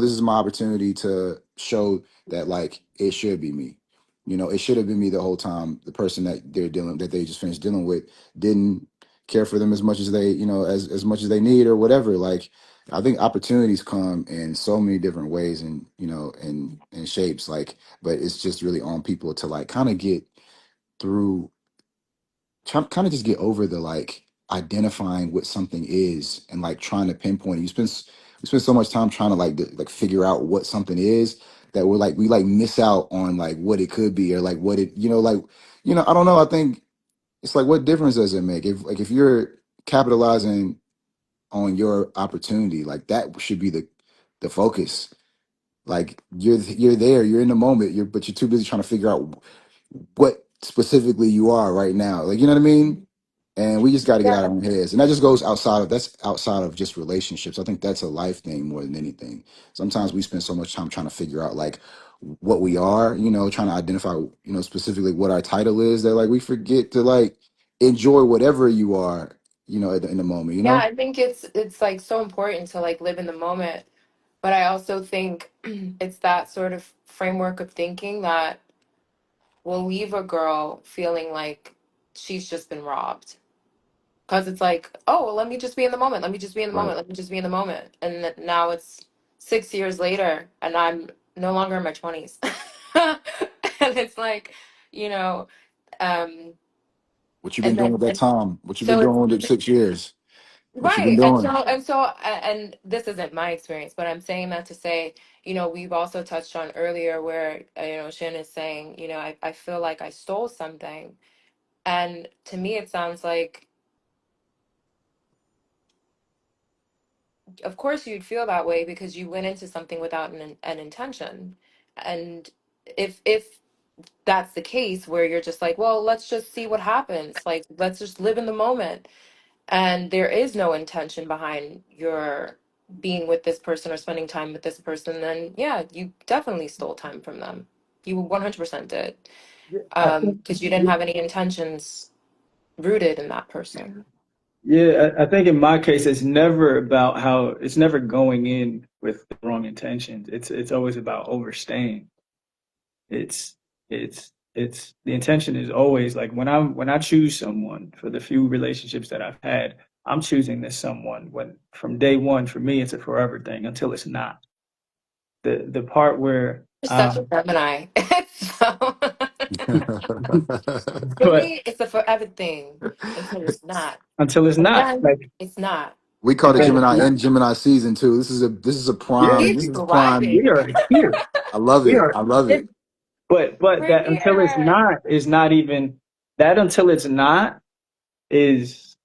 this is my opportunity to show that, like, it should be me. It should have been me the whole time. The person that they just finished dealing with didn't care for them as much as they, as much as they need or whatever. Like, I think opportunities come in so many different ways, and and shapes. Like, but it's just really on people to like kind of get through, kind of just get over the like identifying what something is, and like trying to pinpoint it. We spend so much time trying to like figure out what something is, that we like miss out on like what it could be, or like what it, I don't know. I think it's like, what difference does it make if you're capitalizing on your opportunity? Like, that should be the focus. Like, you're there, you're in the moment, but you're too busy trying to figure out what specifically you are right now. Like, you know what I mean? And we just got to get out of our heads. And that just goes that's outside of just relationships. I think that's a life thing more than anything. Sometimes we spend so much time trying to figure out like what we are, trying to identify, specifically what our title is, that like we forget to like enjoy whatever you are, in the moment, Yeah, I think it's like so important to like live in the moment, but I also think it's that sort of framework of thinking that will leave a girl feeling like she's just been robbed. Because it's like, oh, well, let me just be in the moment. Let me just be in the right? moment. Let me just be in the moment. And now it's 6 years later, and I'm no longer in my 20s. And it's like, you know, um, What you been and doing then, with that and time? What you been so it's doing with the 6 years? What you been right. doing? And this isn't my experience, but I'm saying that to say, we've also touched on earlier where, Shannon is saying, I feel like I stole something. And to me, it sounds like, of course you'd feel that way because you went into something without an intention. And if that's the case where you're just like, well, let's just see what happens, like let's just live in the moment, and there is no intention behind your being with this person or spending time with this person, then yeah, you definitely stole time from them. You 100% did. Yeah, I think, because you didn't have any intentions rooted in that person. yeah, I think in my case, it's never about how it's never going in with the wrong intentions. It's always about overstaying. It's it's the intention is always like when I choose someone for the few relationships that I've had, I'm choosing this someone when from day one for me it's a forever thing until it's not. The part where You're such a Gemini. So for but me, it's a forever thing until it's not. until it's And not then like it's not. We called it until it's Gemini not. and Gemini season two. This is a Yeah, prime. Keep This is prime. we thriving. are here. I love We it. are I love here. it. But We're that until it's here. not is not even that until it's not is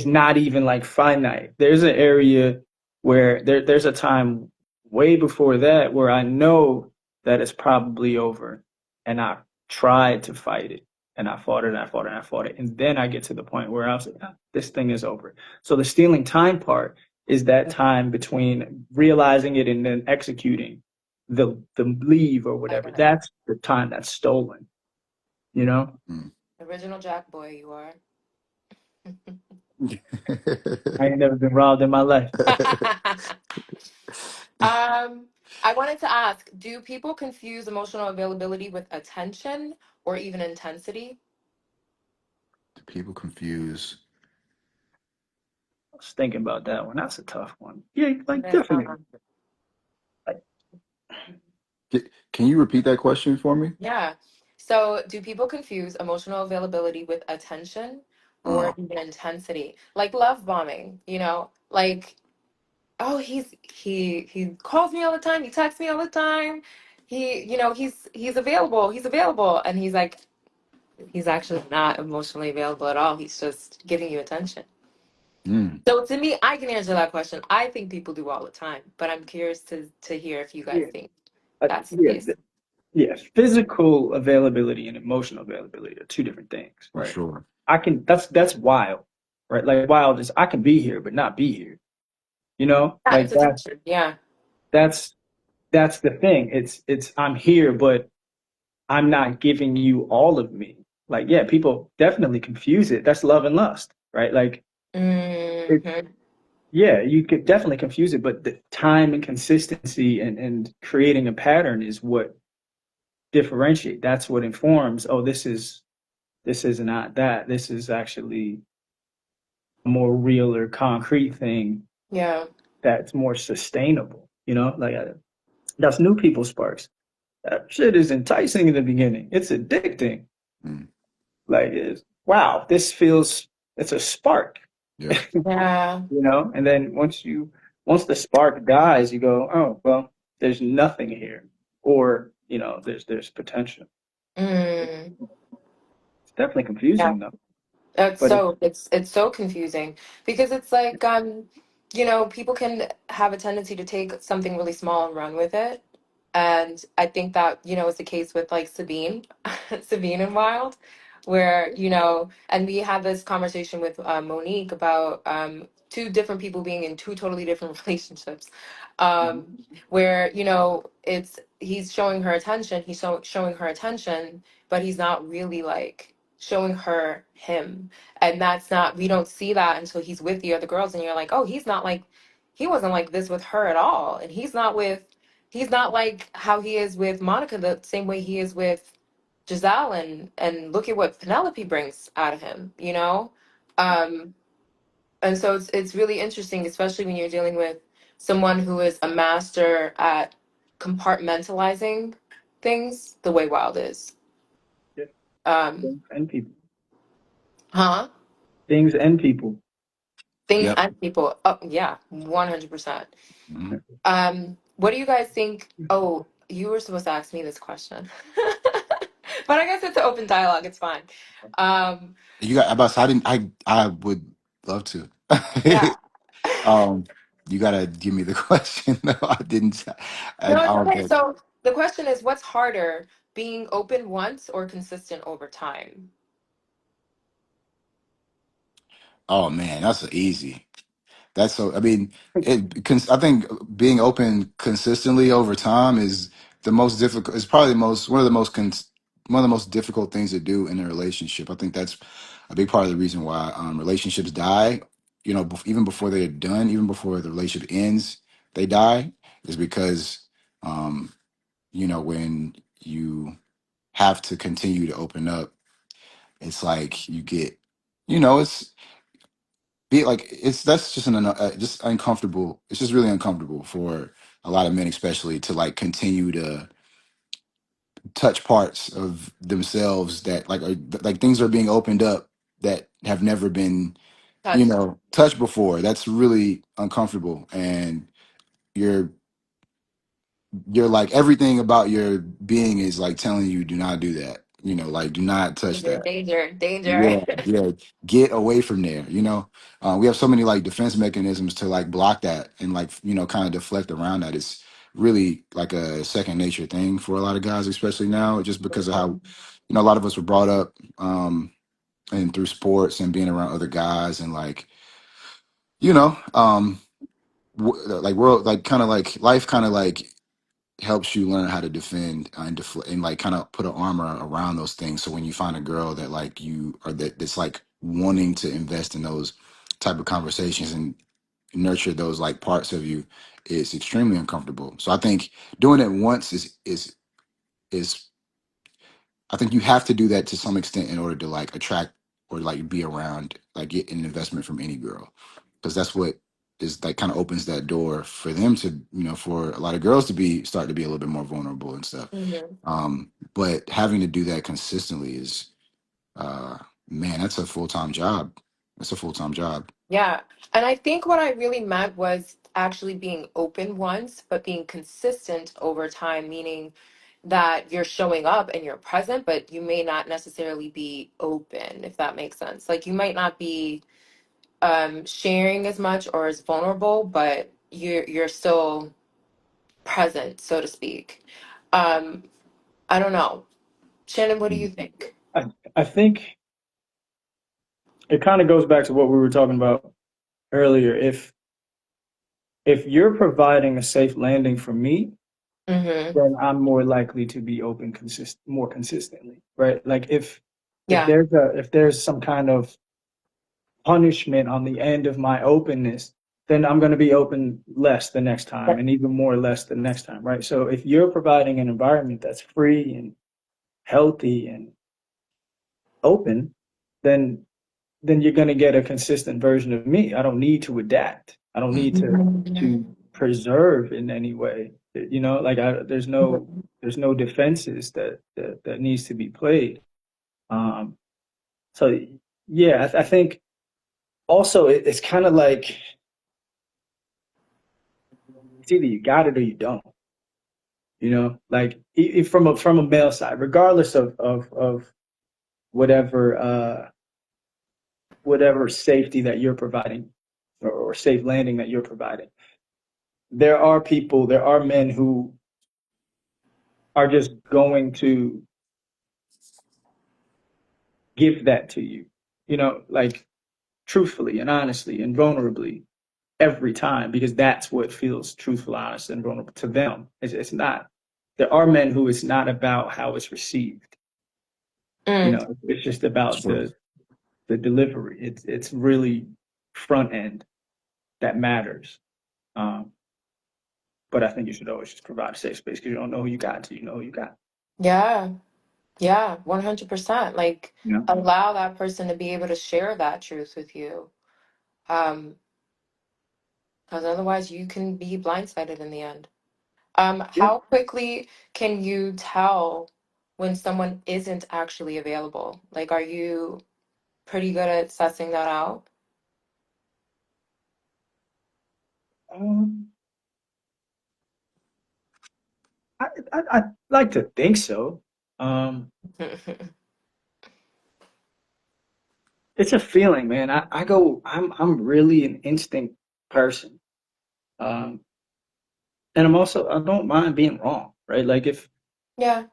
not even like finite. There's an area where there's a time way before that where I know that it's probably over and I tried to fight it and I fought it and I fought it and I fought it. And then I get to the point where I was like, "Ah, this thing is over." So the stealing time part is that time between realizing it and then executing the leave or whatever. Okay. That's the time that's stolen, you know? Mm. Original Jack boy, you are. I ain't never been robbed in my life. Um, I wanted to ask, do people confuse emotional availability with attention or even intensity? People confuse. I was thinking about that one. That's a tough one. Yeah, like Yeah. definitely. Like, Can you repeat that question for me? Yeah. So, do people confuse emotional availability with attention or Uh, even intensity? Like love bombing, like, oh, he calls me all the time, he texts me all the time. He's available, and he's like he's actually not emotionally available at all. He's just giving you attention. mm, So to me, I can answer that question. I think people do all the time, but I'm curious to hear if you guys yeah, think that's the yeah, case. yeah. Physical availability and emotional availability are two different things, for right? sure. I can. That's wild, right? Like wild is I can be here but not be here. You know, Yeah, like it's attention. Yeah. that's that's the thing. It's I'm here, but I'm not giving you all of me. Like, yeah, people definitely confuse it. That's love and lust, right? Like, it, Hmm. yeah, you could definitely confuse it, but the time and consistency and creating a pattern is what differentiate. That's what informs, oh, this is not that. This is actually a more real or concrete thing Yeah. that's more sustainable. You know, like that's new people sparks. That shit is enticing in the beginning. It's addicting. Mm, Like, wow, this feels. It's a spark. yeah. Yeah. You know, and then once the spark dies, you go, oh well, there's nothing here, or you know, there's potential. Mm. It's definitely Yeah. confusing though, It's but so it's so confusing because it's like people can have a tendency to take something really small and run with it. And I think that, is the case with like Sabine, Sabine and Wild, where, and we had this conversation with Monique about two different people being in two totally different relationships, um, where, he's showing her attention, showing her attention, but he's not really like showing her him. And that's not, we don't see that until he's with the other girls and you're like, oh, he wasn't like this with her at all. And he's not like how he is with Monica the same way he is with Giselle, and look at what Penelope brings out of him, um and so it's really interesting, especially when you're dealing with someone who is a master at compartmentalizing things the way Wild is. yeah, um things and people, huh things and people. Things Yep. and people. Oh yeah, 100%. Mhm. What do you guys think? Oh, you were supposed to ask me this question. But I guess it's an open dialogue, it's fine. um You got about. I didn't. I would love to. yeah. um, you gotta give me the question. No, I didn't. No, it's I'll okay. get. So the question is, what's harder, being open once or consistent over time? Oh man, that's easy. That's so. I mean, I think being open consistently over time is the most difficult. It's probably the most one of the most one of the most difficult things to do in a relationship. I think that's a big part of the reason why relationships die. You know, even before they're done, even before the relationship ends, they die. Is because you know, when you have to continue to open up, it's like you get, you know, it's be like it's that's just just uncomfortable. It's just really uncomfortable for a lot of men, especially to like continue to touch parts of themselves that like are like things are being opened up that have never been, you Touched. know, touched before. That's really uncomfortable, and you're you're like everything about your being is like telling you do not do that. You know, like do not touch Danger, that. danger, danger. Yeah, yeah. Get away from there. You know, we have so many like defense mechanisms to like block that and like you know kind of deflect around that. It's really like a second nature thing for a lot of guys, especially now, just because of how Mhm. you know a lot of us were brought up and through sports and being around other guys and like you know like world like kind of like life kind of like helps you learn how to defend and like kind of put an armor around those things. So when you find a girl that like you or that's like wanting to invest in those type of conversations and nurture those like parts of you, it's extremely uncomfortable. So I think doing it once is I think you have to do that to some extent in order to like attract or like be around like get an investment from any girl because that's what is like kind of opens that door for them to you know for a lot of girls to be start to be a little bit more vulnerable and stuff. Mhm. But having to do that consistently is uh man, that's a full-time job. That's a full-time job. Yeah. And I think what I really meant was actually being open once, but being consistent over time, meaning that you're showing up and you're present, but you may not necessarily be open, if that makes sense. Like you might not be sharing as much or as vulnerable, but you're still present, so to speak. Um, I don't know. Shannon, what do you Mm. think? I think it kind of goes back to what we were talking about earlier. If you're providing a safe landing for me, Mm-hmm. then I'm more likely to be open more consistently, right? Like Yeah. if there's some kind of punishment on the end of my openness, then I'm going to be open less the next time and even more less the next time, right? So if you're providing an environment that's free and healthy and open, then you're going to get a consistent version of me. I don't need to adapt. I don't need to Mhm. preserve in any way. You know, like there's no defenses that needs to be played. Um, so yeah, I think also it's kind of like it's either you got it or you don't. You know, like from a male side, regardless of whatever whatever safety that you're providing or safe landing that you're providing, there are men who are just going to give that to you, you know, like truthfully and honestly and vulnerably every time because that's what feels truthful, honest, and vulnerable to them. It's not. There are men who it's not about how it's received. You Mm. know, it's just about Sure. the delivery. It's really front end that matters. Um, but I think you should always just provide a safe space because you don't know who you got until you know who you got. Yeah. Yeah, 100%. Like You know? allow that person to be able to share that truth with you. Um, because otherwise you can be blindsided in the end. Yeah. How quickly can you tell when someone isn't actually available? Like, are you pretty good at sussing that out? Um, I like to think so. Um, it's a feeling, man. I'm really an instinct person. Um, and I don't mind being wrong, right? Like Yeah.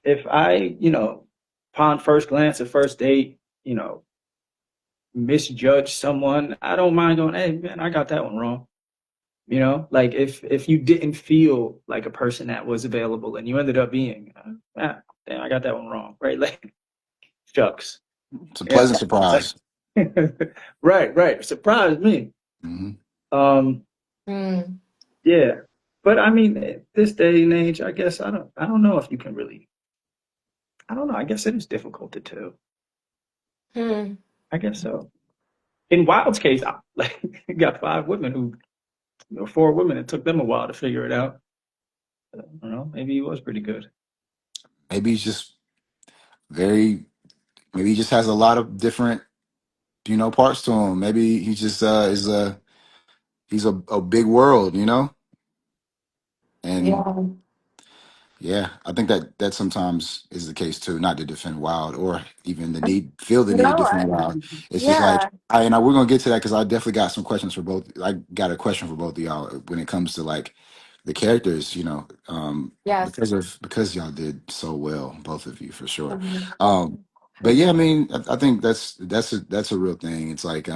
if I, you know, upon first glance at first date, you know, misjudge someone, I don't mind going, hey man, I got that one wrong. You know, like if you didn't feel like a person that was available and you ended up being, damn, I got that one wrong, right? Like, shucks. It's a Yeah. pleasant surprise. Right. Surprised me. Hmm. Um, Mm, yeah. But I mean, this day and age, I guess I don't know if you can really. I don't know. I guess it is difficult to tell. mm. I guess so. In Wild's case, like, you got five women who, four women. It took them a while to figure it out. I don't know. Maybe he was pretty good. Maybe he's just very. Maybe he just has a lot of different, parts to him. Maybe he just is a he's a big world, and Yeah. yeah, I think that sometimes is the case too. Not to defend Wild or even feel the need to No, defend Wild. It's just like yeah. we're gonna get to that because I definitely got some questions for both. I got a question for both of y'all when it comes to like the characters, Yes. because y'all did so well, both of you for sure. Mhm. But yeah, I mean, I think that's a real thing. It's like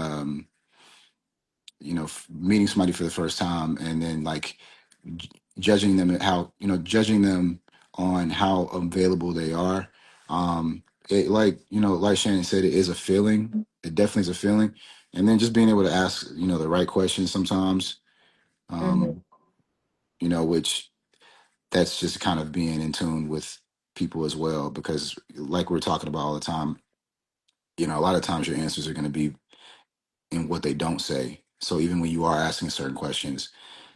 meeting somebody for the first time and then like j- judging them at how judging them on how available they are. It like like Shannon said, it is a feeling. It definitely is a feeling, and then just being able to ask the right questions sometimes. Mhm. um which that's just kind of being in tune with people as well, because like we're talking about all the time, a lot of times your answers are going to be in what they don't say. So even when you are asking certain questions,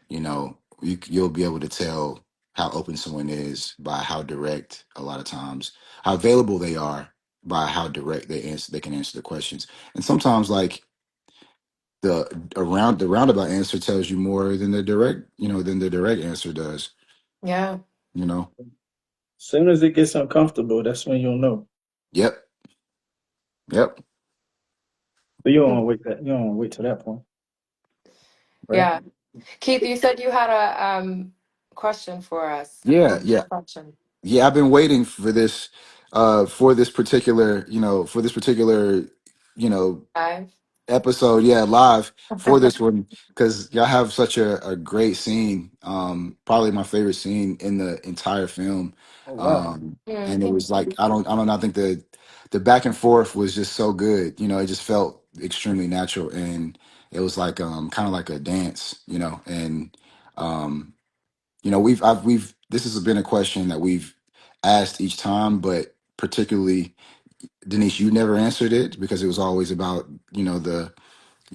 you'll be able to tell how open someone is by how direct, a lot of times how available they are by how direct they can answer the questions. And sometimes like the roundabout answer tells you more than the direct answer does, Yeah. you know. As soon as it gets uncomfortable, that's when you'll know. Yep. Yep. But you don't want to wait that. You don't want to wait till that point, right? Yeah. Keith, you said you had a question for us. Yeah, What was yeah. your question? Yeah, I've been waiting for this particular you know Five. episode, yeah, live for this one, because y'all have such a great scene. Probably my favorite scene in the entire film. Oh wow. And it Mm. was like I don't know, I think the back and forth was just so good. It just felt extremely natural, and it was like kind of like a dance, and um we've this has been a question that we've asked each time, but particularly Denise, you never answered it because it was always about you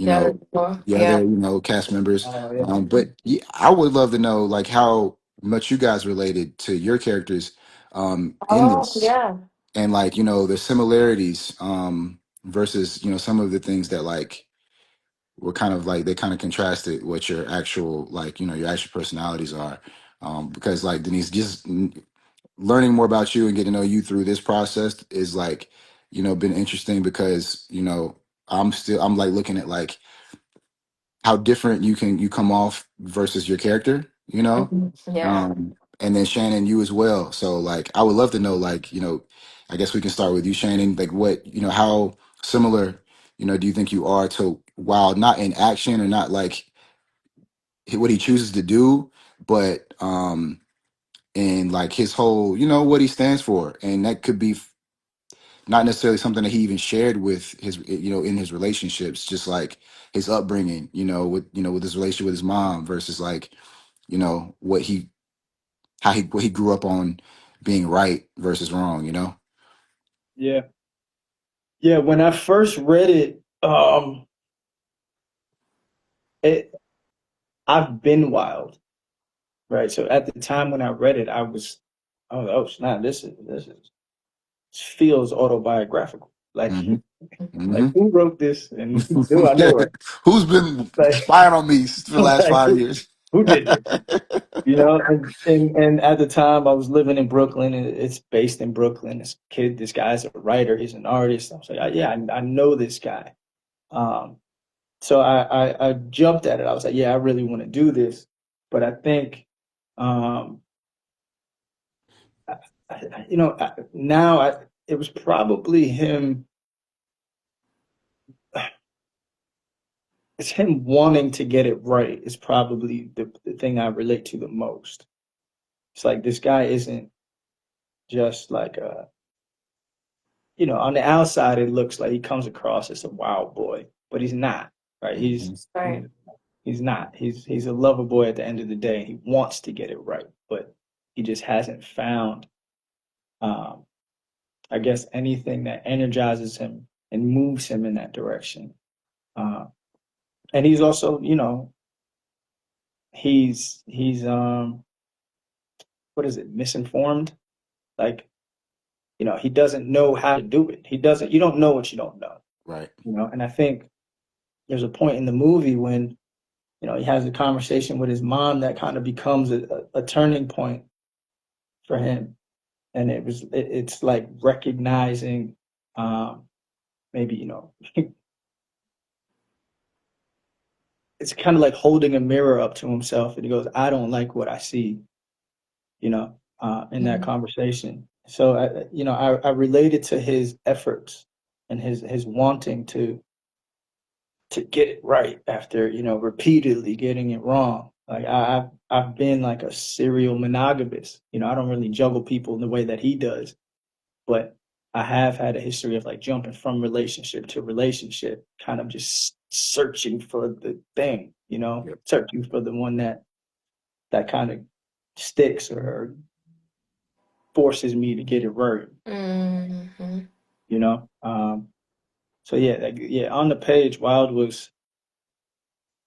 The know other four. the other Yeah. cast members. Oh yeah. But yeah, I would love to know like how much you guys related to your characters in Oh, this, yeah. and like the similarities versus some of the things that like were kind of like they kind of contrasted what your actual like your actual personalities are. Because like Denise, just learning more about you and getting to know you through this process is like been interesting, because I'm like looking at like how different you come off versus your character, Mhm. Yeah. and then Shannon, you as well. So like I would love to know, like I guess we can start with you, Shannon, like what how similar do you think you are to, while not in action or not like what he chooses to do, but and like his whole what he stands for, and that could be not necessarily something that he even shared with his in his relationships, just like his upbringing, with his relationship with his mom versus like what he what he grew up on being right versus wrong, Yeah. Yeah. When I first read it, it I've been wild, right? So at the time when I read it, oh snap, this feels autobiographical. Like hmm like hmm who wrote this and do I know it? Who's been Like spying on me for the last like 5 years? who did this? And at the time I was living in Brooklyn, and it's based in Brooklyn. This guy's a writer, he's an artist. I was like, yeah, I know this guy. Um, so I jumped at it. I was like, yeah, I really want to do this. But I think, um, now it was probably him. It's him wanting to get it right is probably the thing I relate to the most. It's like this guy isn't. just like on the outside it looks like he comes across as a wild boy, but he's not, right? Mhm. He's Right. he's not. He's a lover boy at the end of the day. He wants to get it right, but he just hasn't found, um, I guess, anything that energizes him and moves him in that direction. Uh, and he's also, he's what is it, misinformed? Like, he doesn't know how to do it. He doesn't. You don't know what you don't know, Right. And I think there's a point in the movie when he has a conversation with his mom that kind of becomes a turning point for him, and it's like recognizing, maybe it's kind of like holding a mirror up to himself, and he goes, I don't like what I see, in that Mhm. conversation. So I related to his efforts and his wanting to get it right after repeatedly getting it wrong. Like I've been like a serial monogamist. I don't really juggle people in the way that he does, but I have had a history of like jumping from relationship to relationship, kind of just searching for the thing, Yep. searching for the one that kind of sticks or forces me to get it right, Mhm. you know. So yeah, yeah. On the page, Wild was.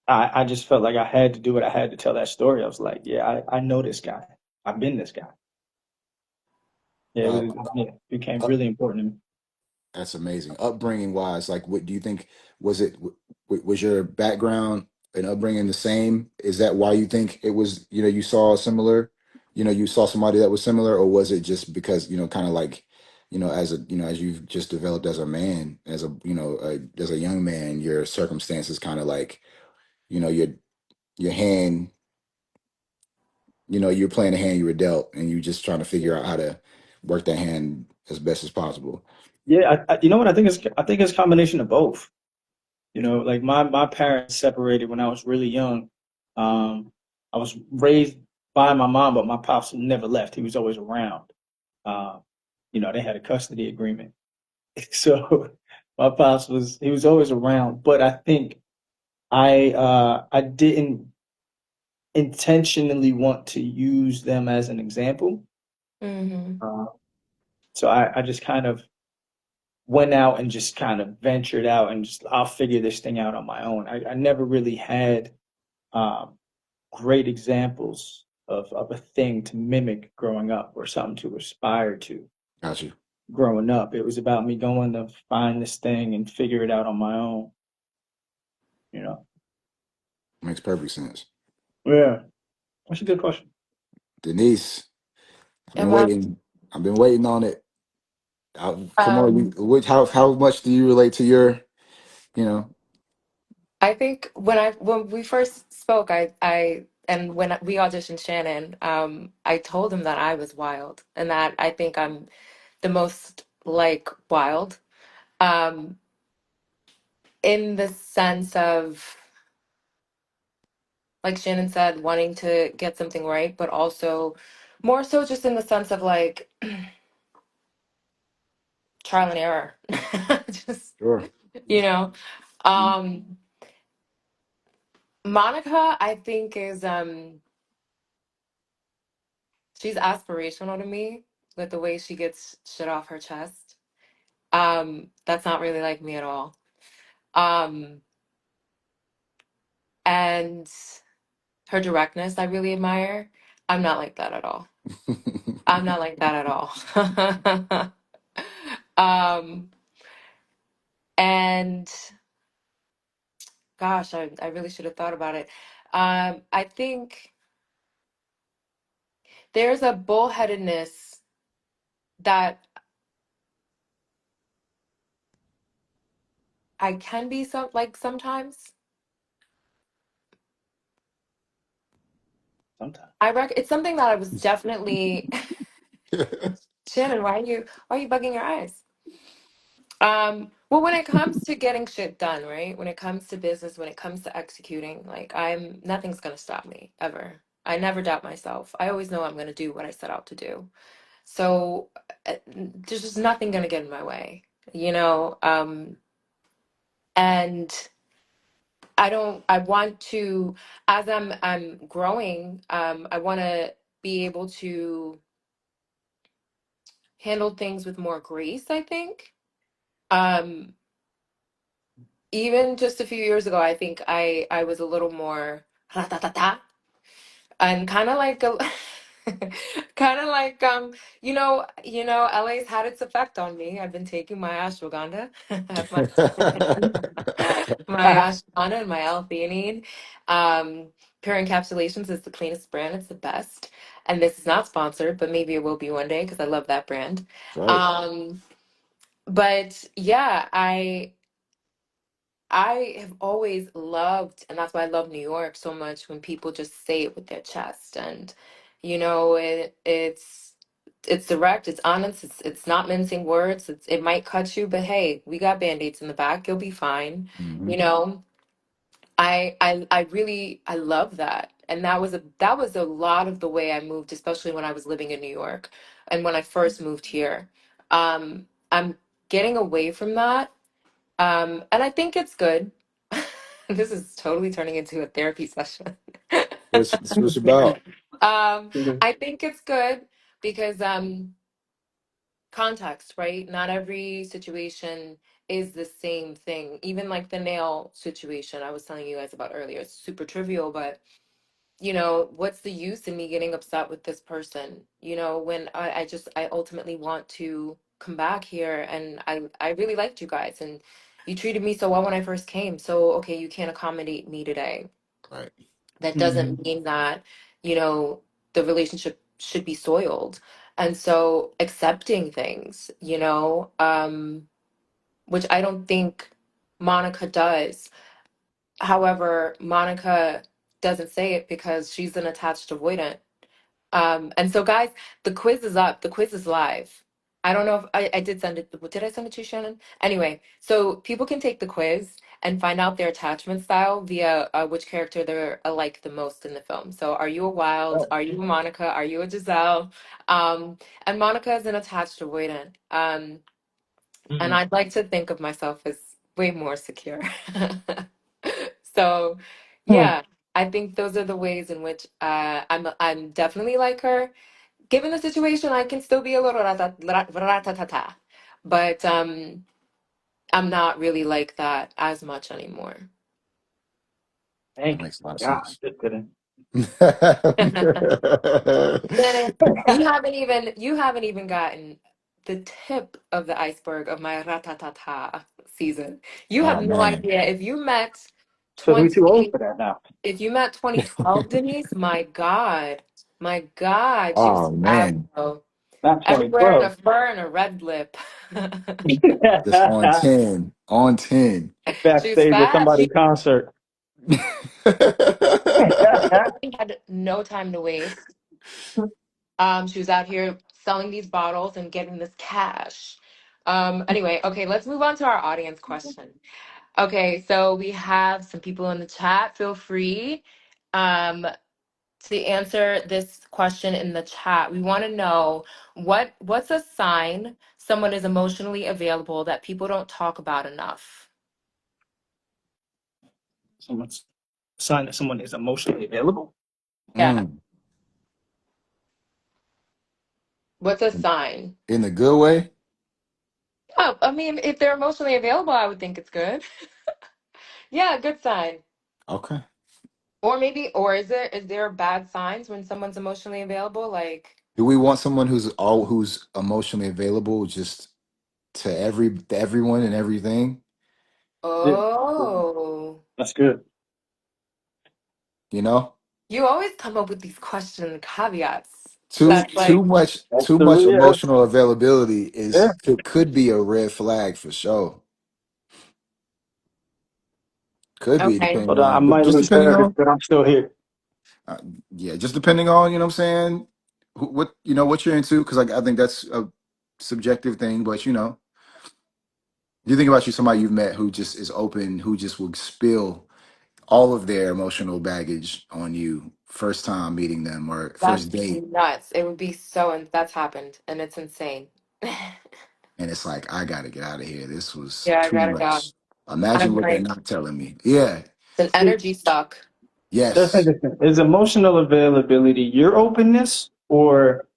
I just felt like I had to do it. I had to tell that story. I was like, yeah, I know this guy. I've been this guy. Yeah, Uh, it became uh, really important to me. that's amazing. Upbringing wise, like, what do you think? Was it was your background and upbringing the same? Is that why you think it was? You saw a similar. You saw somebody that was similar, or was it just because kind of like, as you've just developed as a man, as as a young man, your circumstances kind of like, your hand, you're playing the hand you were dealt, and you just trying to figure out how to work that hand as best as possible. Yeah, you know what? I think it's a combination of both. Like my parents separated when I was really young. I was raised by my mom, but my pops never left. He was always around. Um, they had a custody agreement. So my pops he was always around, but I think I didn't intentionally want to use them as an example. Mhm. Uh, so I just kind of went out and just kind of ventured out and just I'll figure this thing out on my own. I never really had, um, great examples of a thing to mimic growing up or something to aspire to Got you. growing up. It was about me going to find this thing and figure it out on my own, you know. Makes perfect sense. Yeah, that's a good question. Denise, I've Yeah, been well, waiting. I've been waiting on it. Come on, um, how much do you relate to your, you know, I think when we first spoke, and when we auditioned Shannon, I told him that I was wild and that I think I'm the most like wild, um, in the sense of, like Shannon said, wanting to get something right, but also more so just in the sense of like trial and error. Just, sure. you know. Um, Monica, I think is she's aspirational to me with the way she gets shit off her chest. That's not really like me at all. Um, and her directness I really admire. I'm not like that at all. I'm not like that at all. um, and gosh, I really should have thought about it. I think there's a bullheadedness that I can be so like sometimes. Sometimes. It's something that I was definitely Shannon, why are you bugging your eyes? Well, when it comes to getting shit done, right? When it comes to business, when it comes to executing, like nothing's gonna stop me ever. I never doubt myself. I always know I'm gonna do what I set out to do. So there's just nothing going to get in my way, you know? And I want to, as I'm growing, I want to be able to handle things with more grace, I think. Um, Even just a few years ago, I think I was a little more and kind of like a kind of like LA's had its effect on me. I've been taking my ashwagandha. I have my my ashwagandha and my L-theanine. Um, Pure Encapsulations is the cleanest brand. It's the best. And this is not sponsored, but maybe it will be one day because I love that brand. Right. Um, but yeah, I have always loved, and that's why I love New York so much when people just say it with their chest. And, it's direct, it's honest, it's not mincing words. It might cut you, but hey, we got band-aids in the back. You'll be fine. Hmm. You know, I really I love that. And that was a lot of the way I moved, especially when I was living in New York and when I first moved here. I'm getting away from that, and I think it's good. This is totally turning into a therapy session. That's what it's about. I think it's good because context, right? Not every situation is the same thing. Even like the nail situation I was telling you guys about earlier, it's super trivial, but what's the use in me getting upset with this person? When I ultimately want to come back here, and I really liked you guys, and you treated me so well when I first came. So, okay, you can't accommodate me today. Right. That Mhm. doesn't mean that, you know, the relationship should be soiled. And so accepting things, which I don't think Monica does. However, Monica doesn't say it because she's an attached avoidant. And so, guys, the quiz is up. The quiz is live. I don't know if I did send it. Did I send it to you, Shannon? Anyway, so people can take the quiz and find out their attachment style via which character they're alike the most in the film. So, are you a Wild? Right. Are you a Monica? Are you a Giselle? And Monica is an attached avoidant. And Mhm. I'd like to think of myself as way more secure. So, Hmm. yeah, I think those are the ways in which I'm definitely like her. Given the situation, I can still be a little ratatata, but I'm not really like that as much anymore. That Thank makes a lot of God. sense. Just kidding. Dennis, you haven't even gotten the tip of the iceberg of my ratatata season. You have Oh no man. idea. If you met Because we're too old 20 for that now. if you met 2012 Denise, my God, she was Oh an man. afro, Not everywhere in a 2012. fur and a red lip. Just on 10. On 10. She was Backstage at fast. somebody's concert. She had no time to waste. She was out here selling these bottles and getting this cash. Anyway, okay, let's move on to our audience question. Okay, so we have some people in the chat. Feel free um, to answer this question in the chat. We want to know what's a sign someone is emotionally available that people don't talk about enough? Someone's a sign that someone is emotionally available. Yeah, Mm. what's a sign? In the good way? Oh, I mean, if they're emotionally available, I would think it's good. Yeah, good sign. Okay. Or is there bad signs when someone's emotionally available? Like, Do we want someone who's emotionally available just to everyone and everything? Yeah, oh, that's good. You know? you always come up with these question caveats. Too That's too like, much too much Absolutely. Yeah. emotional availability Yeah. could be a red flag for sure. Could be okay. depending But I on might just lose depending therapist, on but I'm still here. uh, yeah, just depending on, you know what I'm saying, what what you're into, because I think that's a subjective thing, but you think about somebody you've met who just is open, who just will spill all of their emotional baggage on you first time meeting them or first That's date, nuts. It would be so, and that's happened, and it's insane. and it's like I got to get out of here. This was Yeah, I too gotta go much. on a Imagine what they're break. not telling me. Yeah. It's an energy suck. That's Yes. interesting. Is emotional availability your openness or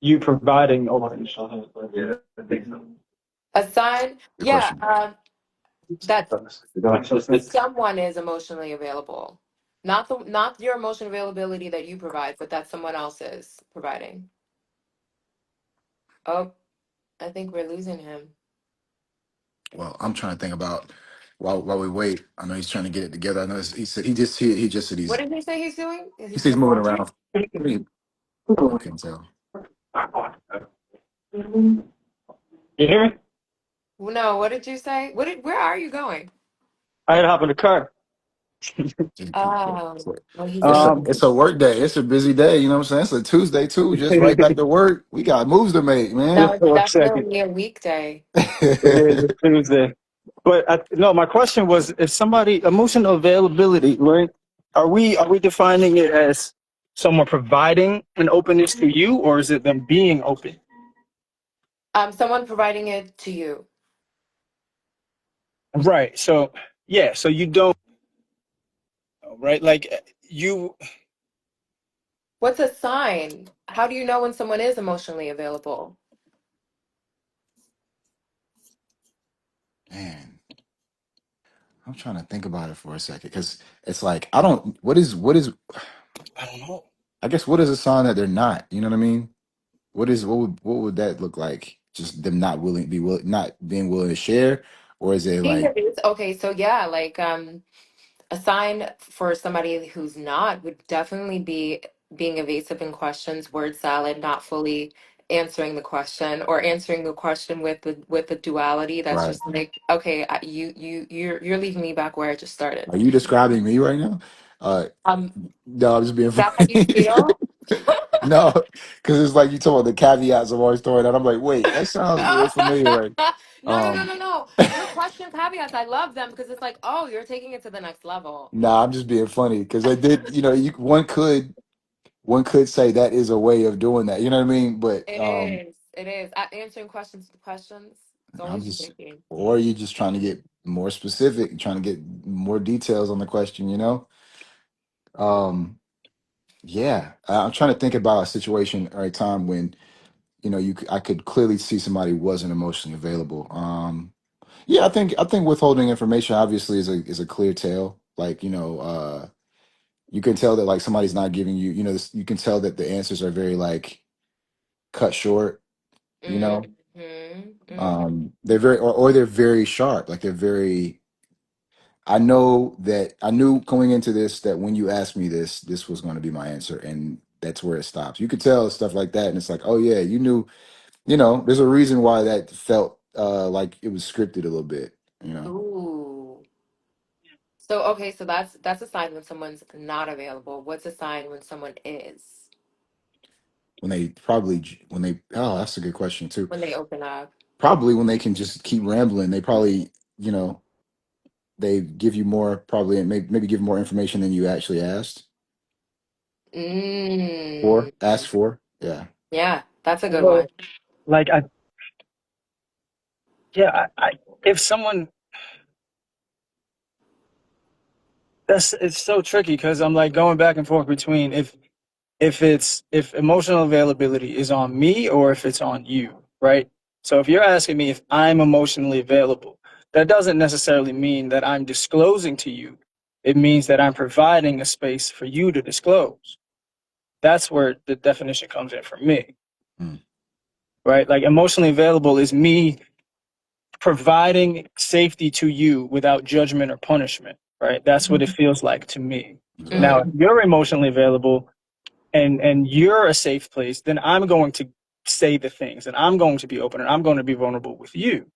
you providing openness? Yeah, I think so. A sign, Good yeah, question. that someone is emotionally available. Not your emotional availability that you provide, but that someone else is providing. Oh, I think we're losing him. Well, I'm trying to think about while we wait. I know he's trying to get it together. I know he said he just said What did he say he's doing? Is he he's doing moving laundry? around. I can tell. You hear me? No, what did you say? Where are you going? I had to hop in the car. Oh, well, he's in. Um, It's a work day. It's a busy day. You know what I'm saying? It's a Tuesday too. Just right back to work. We got moves to make, No, man. it's for a second. definitely a weekday. It is a Tuesday. But no, my question was: if somebody emotional availability, right? Are we defining it as someone providing an openness to you, or is it them being open? Someone providing it to you. Right. So yeah. So you don't right like you. What's a sign? How do you know when someone is emotionally available? Man, I'm trying to think about it for a second because it's like I don't. What is? I don't know. I guess what is a sign that they're not? You know what I mean? What would that look like? Just them not not being willing to share, or is it Being like evasive. Okay, so yeah, like a sign for somebody who's not would definitely be being evasive in questions, word salad, not fully answering the question, or answering the question with the duality that's right? just like, okay, you're leaving me back where I just started. Are you describing me right now? Uh, Um, no, I'm just being that's how you funny. feel? No, because it's like you talk about the caveats of always throwing that. I'm like, wait, that sounds real No, familiar. Like, no, no, um, no, no. Your question caveats, I love them because it's like, oh, you're taking it to the next level. nah, I'm just being funny because I did. One could say that is a way of doing that. You know what I mean? But It is. It is. Answering questions with questions. It's I'm always just, tricky. or you just trying to get more specific, trying to get more details on the question. Um, yeah, I'm trying to think about a situation or a time when I could clearly see somebody wasn't emotionally available. Yeah, I think withholding information obviously is a clear tell. Like, you can tell that like somebody's not giving you, you can tell that the answers are very like cut short, you know. Mm-hmm. They're very or they're very sharp. Like they're very I knew going into this that when you asked me this was going to be my answer, and that's where it stops. You could tell stuff like that, and it's like, oh yeah, you knew. There's a reason why that felt like it was scripted a little bit. Ooh. So okay, so that's a sign when someone's not available. What's a sign when someone is? When they that's a good question too. When they open up. Probably when they can just keep rambling, they probably they give you more probably and maybe give more information than you actually Mm. asked for. Yeah. Yeah, that's a good Well, one. like I if someone that's it's so tricky because I'm like going back and forth between if emotional availability is on me or if it's on you, right? So if you're asking me if I'm emotionally available, that doesn't necessarily mean that I'm disclosing to you. It means that I'm providing a space for you to disclose. That's where the definition comes in for me, Mm, right? Like emotionally available is me providing safety to you without judgment or punishment, right? That's what it feels like to me. Now, exactly. if you're emotionally available and you're a safe place, then I'm going to say the things and I'm going to be open and I'm going to be vulnerable with you.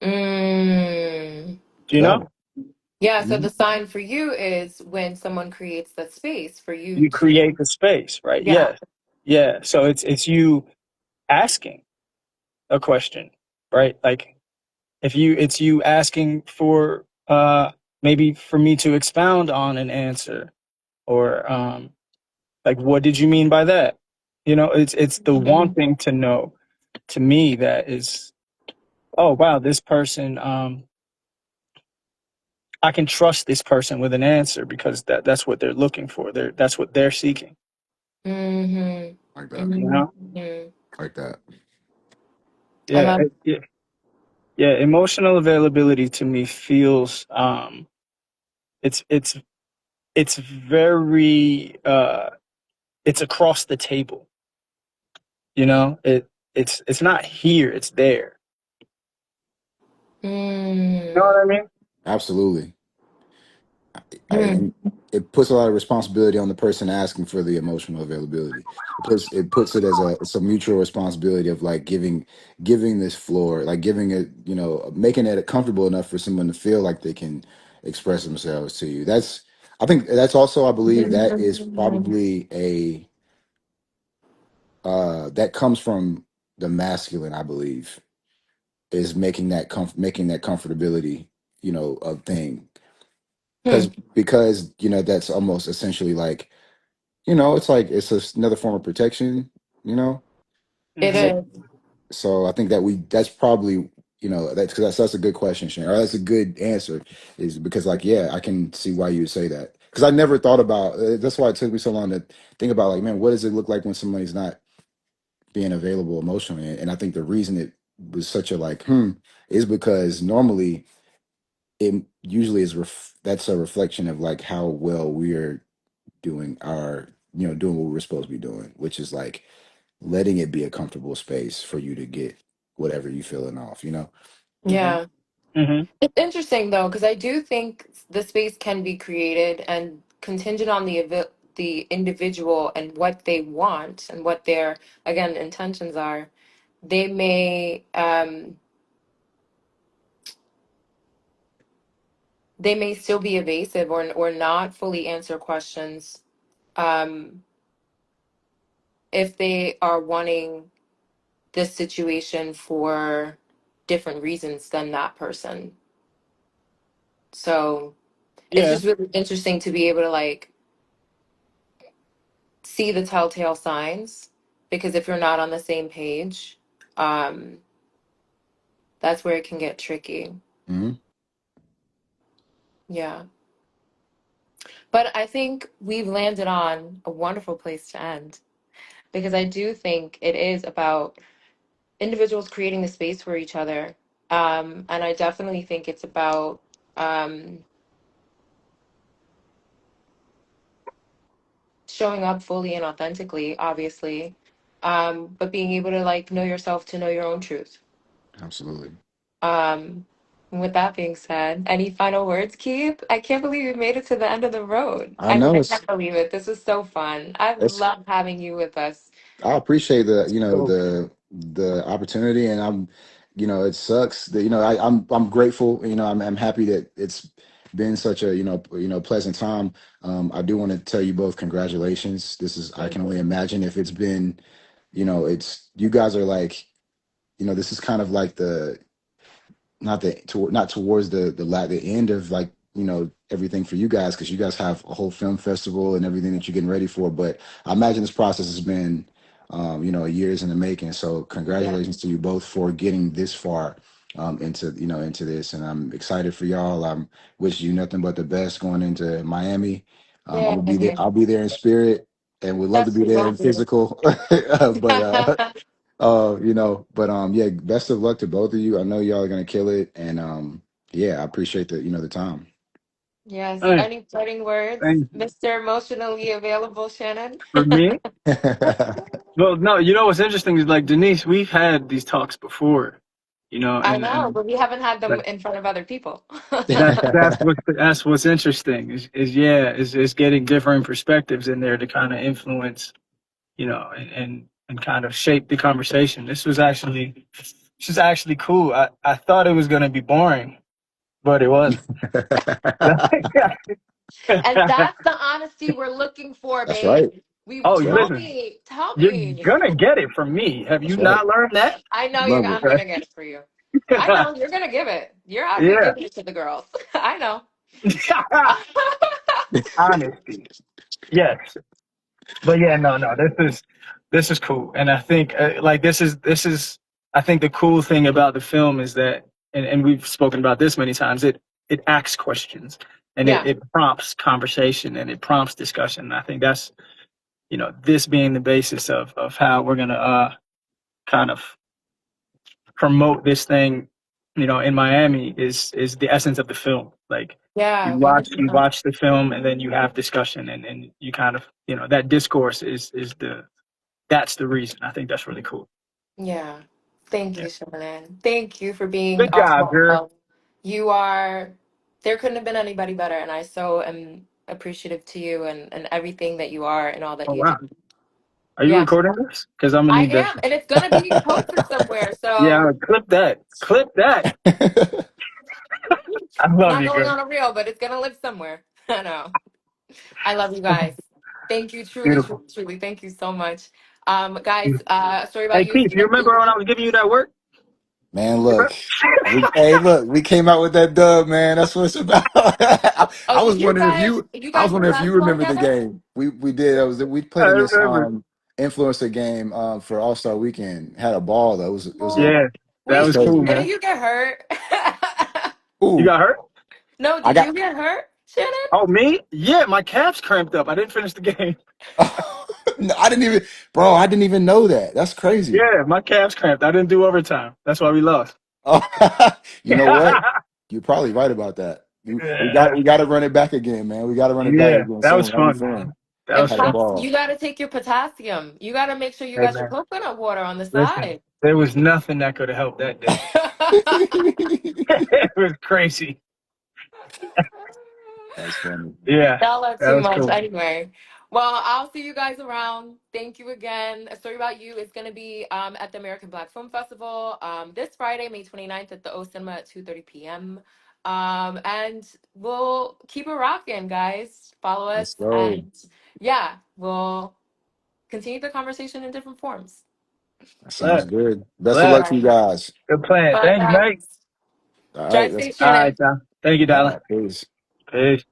Mm. Do you know? Exactly. Yeah, so the Mhm. sign for you is when someone creates that space for you You to, create the space, right? yeah. Yes. Yeah. So it's you asking a question, right? Like if you it's you asking for maybe for me to expound on an answer, or like, what did you mean by that? You know, it's the Mhm. wanting to know, to me, that is, oh wow, this person, I can trust this person with an answer, because that's what they're looking for. That's what they're seeking. Mhm. Like that. You know? Mhm. Like that. I Yeah, love. yeah, yeah. Emotional availability to me feels, it's it's it's very, it's across the table. You know, it's not here, it's there. You know Mm. what I mean? Absolutely. Mm. And it puts a lot of responsibility on the person asking for the emotional availability. It puts it as it's a mutual responsibility of like giving this floor, like giving it, making it comfortable enough for someone to feel like they can express themselves to you. I think that's also, I believe that is probably that comes from the masculine, I believe, is making that comfortability, a thing. Hmm. Because that's almost essentially like, it's like another form of protection, you know. It Hmm. So is. so I think that's probably, that's because that's a good question, Shane, or that's a good answer, is because, like, yeah, I can see why you would say that, because I never thought about that's why it took me so long to think about, like, man, what does it look like when somebody's not being available emotionally? And I think the reason it was such a like is because normally it usually that's a reflection of like how well we're doing what we're supposed to be doing, which is like letting it be a comfortable space for you to get whatever you feeling off. Yeah. Hmm. It's interesting though, because I do think the space can be created and contingent on the individual and what they want and what their, again, intentions are. They may they may still be evasive or not fully answer questions, um, if they are wanting this situation for different reasons than that person. So it's Yeah, just really interesting to be able to like see the telltale signs, because if you're not on the same page, um, that's where it can get tricky. Hmm. Yeah. But I think we've landed on a wonderful place to end, because I do think it is about individuals creating the space for each other. And I definitely think it's about um, showing up fully and authentically, obviously, but being able to like know yourself to know your own truth. Absolutely. Um, with that being said, any final words, Keith? I can't believe we made it to the end of the road. I I mean, know I can't believe it. This was so fun. I it's love having you with us. I appreciate so the opportunity, and it sucks that, I'm grateful, I'm happy that it's been such a, pleasant time. I do want to tell you both congratulations. I Thank can only you. imagine if it's been, it's you guys are like, this is kind of like the not towards the end of, like, everything for you guys, because you guys have a whole film festival and everything that you're getting ready for. But I imagine this process has been years in the making. So Yeah. congratulations to you both for getting this far into this, and I'm excited for y'all. I'm wishing you nothing but the best going into Miami. I'm Yeah. gonna be there. I'll be there in spirit, and would love to That's be we there will in do. physical. But yeah, best of luck to both of you. I know y'all are gonna kill it, and yeah, I appreciate the time. Yes. hey, Any parting words, thank you. Mr. Emotionally Available Shannon? For me, well, no, you know what's interesting is, like, Denise, we've had these talks before, I and know, but we haven't had them like, in front of other people. that's what's interesting, is getting different perspectives in there to kind of influence, and kind of shape the conversation. This is actually cool. I thought it was gonna be boring, but it wasn't. And that's the honesty we're looking for, That's babe. right. We Oh, That's right. tell listen, me, tell you're me. gonna get it from me. Have you That's right. not learned that? I know you're. Love it. I'm gonna get it for you. I know you're gonna give it. You're out here Yeah, giving it to the girls. I know. Honesty. Yes. But yeah, no, no. This is cool, and I think like this is I think the cool thing about the film is that, and we've spoken about this many times. It asks questions, and it, Yeah. it prompts conversation, and it prompts discussion. And I think that's, this being the basis of how we're gonna kind of promote this thing, in Miami is the essence of the film. Like you Yeah, watch you 100%. watch the film, and then you have discussion, and you kind of, that discourse that's the reason. I think that's really cool. Yeah. Thank Yeah. you, Shannon. Thank you for being Good our job, role girl. model. You are, there couldn't have been anybody better. And I so am appreciative to you and everything that you are and all that Oh you do. wow. Are you Yeah, recording this? Because I'm gonna I need to. am. And it's going to be posted somewhere. Yeah, So clip that. Clip that. I it's love not you, going girl. on a reel, but it's going to live somewhere. I know. I love you guys. Thank you. Truly, Beautiful. truly, truly. Thank you so much. Guys, Beautiful. Story About Hey You is Keith, going you to remember when be. I was giving you that work? Man, look. Hey, look, we came out with that dub, man. That's what it's about. Oh, I was did you wondering if guys, you you I was guys win wondering if you basketball remember the together? game. We did. We I played in this remember. influencer game for All-Star weekend. Had a ball though. It was a Oh, Yeah, that it was was wait, cool, crazy. didn't man. you get hurt? You Ooh, got hurt? No, I did got you get hurt, Shannon? Oh, me? Yeah, my calves cramped up. I didn't finish the game. no, I didn't even bro, I didn't even know that. That's crazy. Yeah, my calves cramped. I didn't do overtime. That's why we lost. Oh, you know what? You're probably right about that. We got to run it back again, man. We got to run it back Yeah, again that was soon. That'd be fun, fun. man. That And was Had a fun. plus, ball. you got to take your potassium. You got to make sure you Hey, got your man. coconut water on the Listen, side. there was nothing that could have helped that day. It was crazy. That's funny. Yeah, Y'all are that too was much. cool. Anyway, well, I'll see you guys around. Thank you again. A Story About You is going to be at the American Black Film Festival this Friday, May 29th at the O Cinema at 2:30 p.m. And we'll keep it rocking, guys. Follow us. Let's go. And yeah, we'll continue the conversation in different forms. That sounds Glad, good. Best of All glad. luck to you right. guys. Good plan. Bye, Thank you, guys. mate. All right. Drive Let's safe, All right, Shannon. Tom. Thank you, all darling. right. Peace. Peace.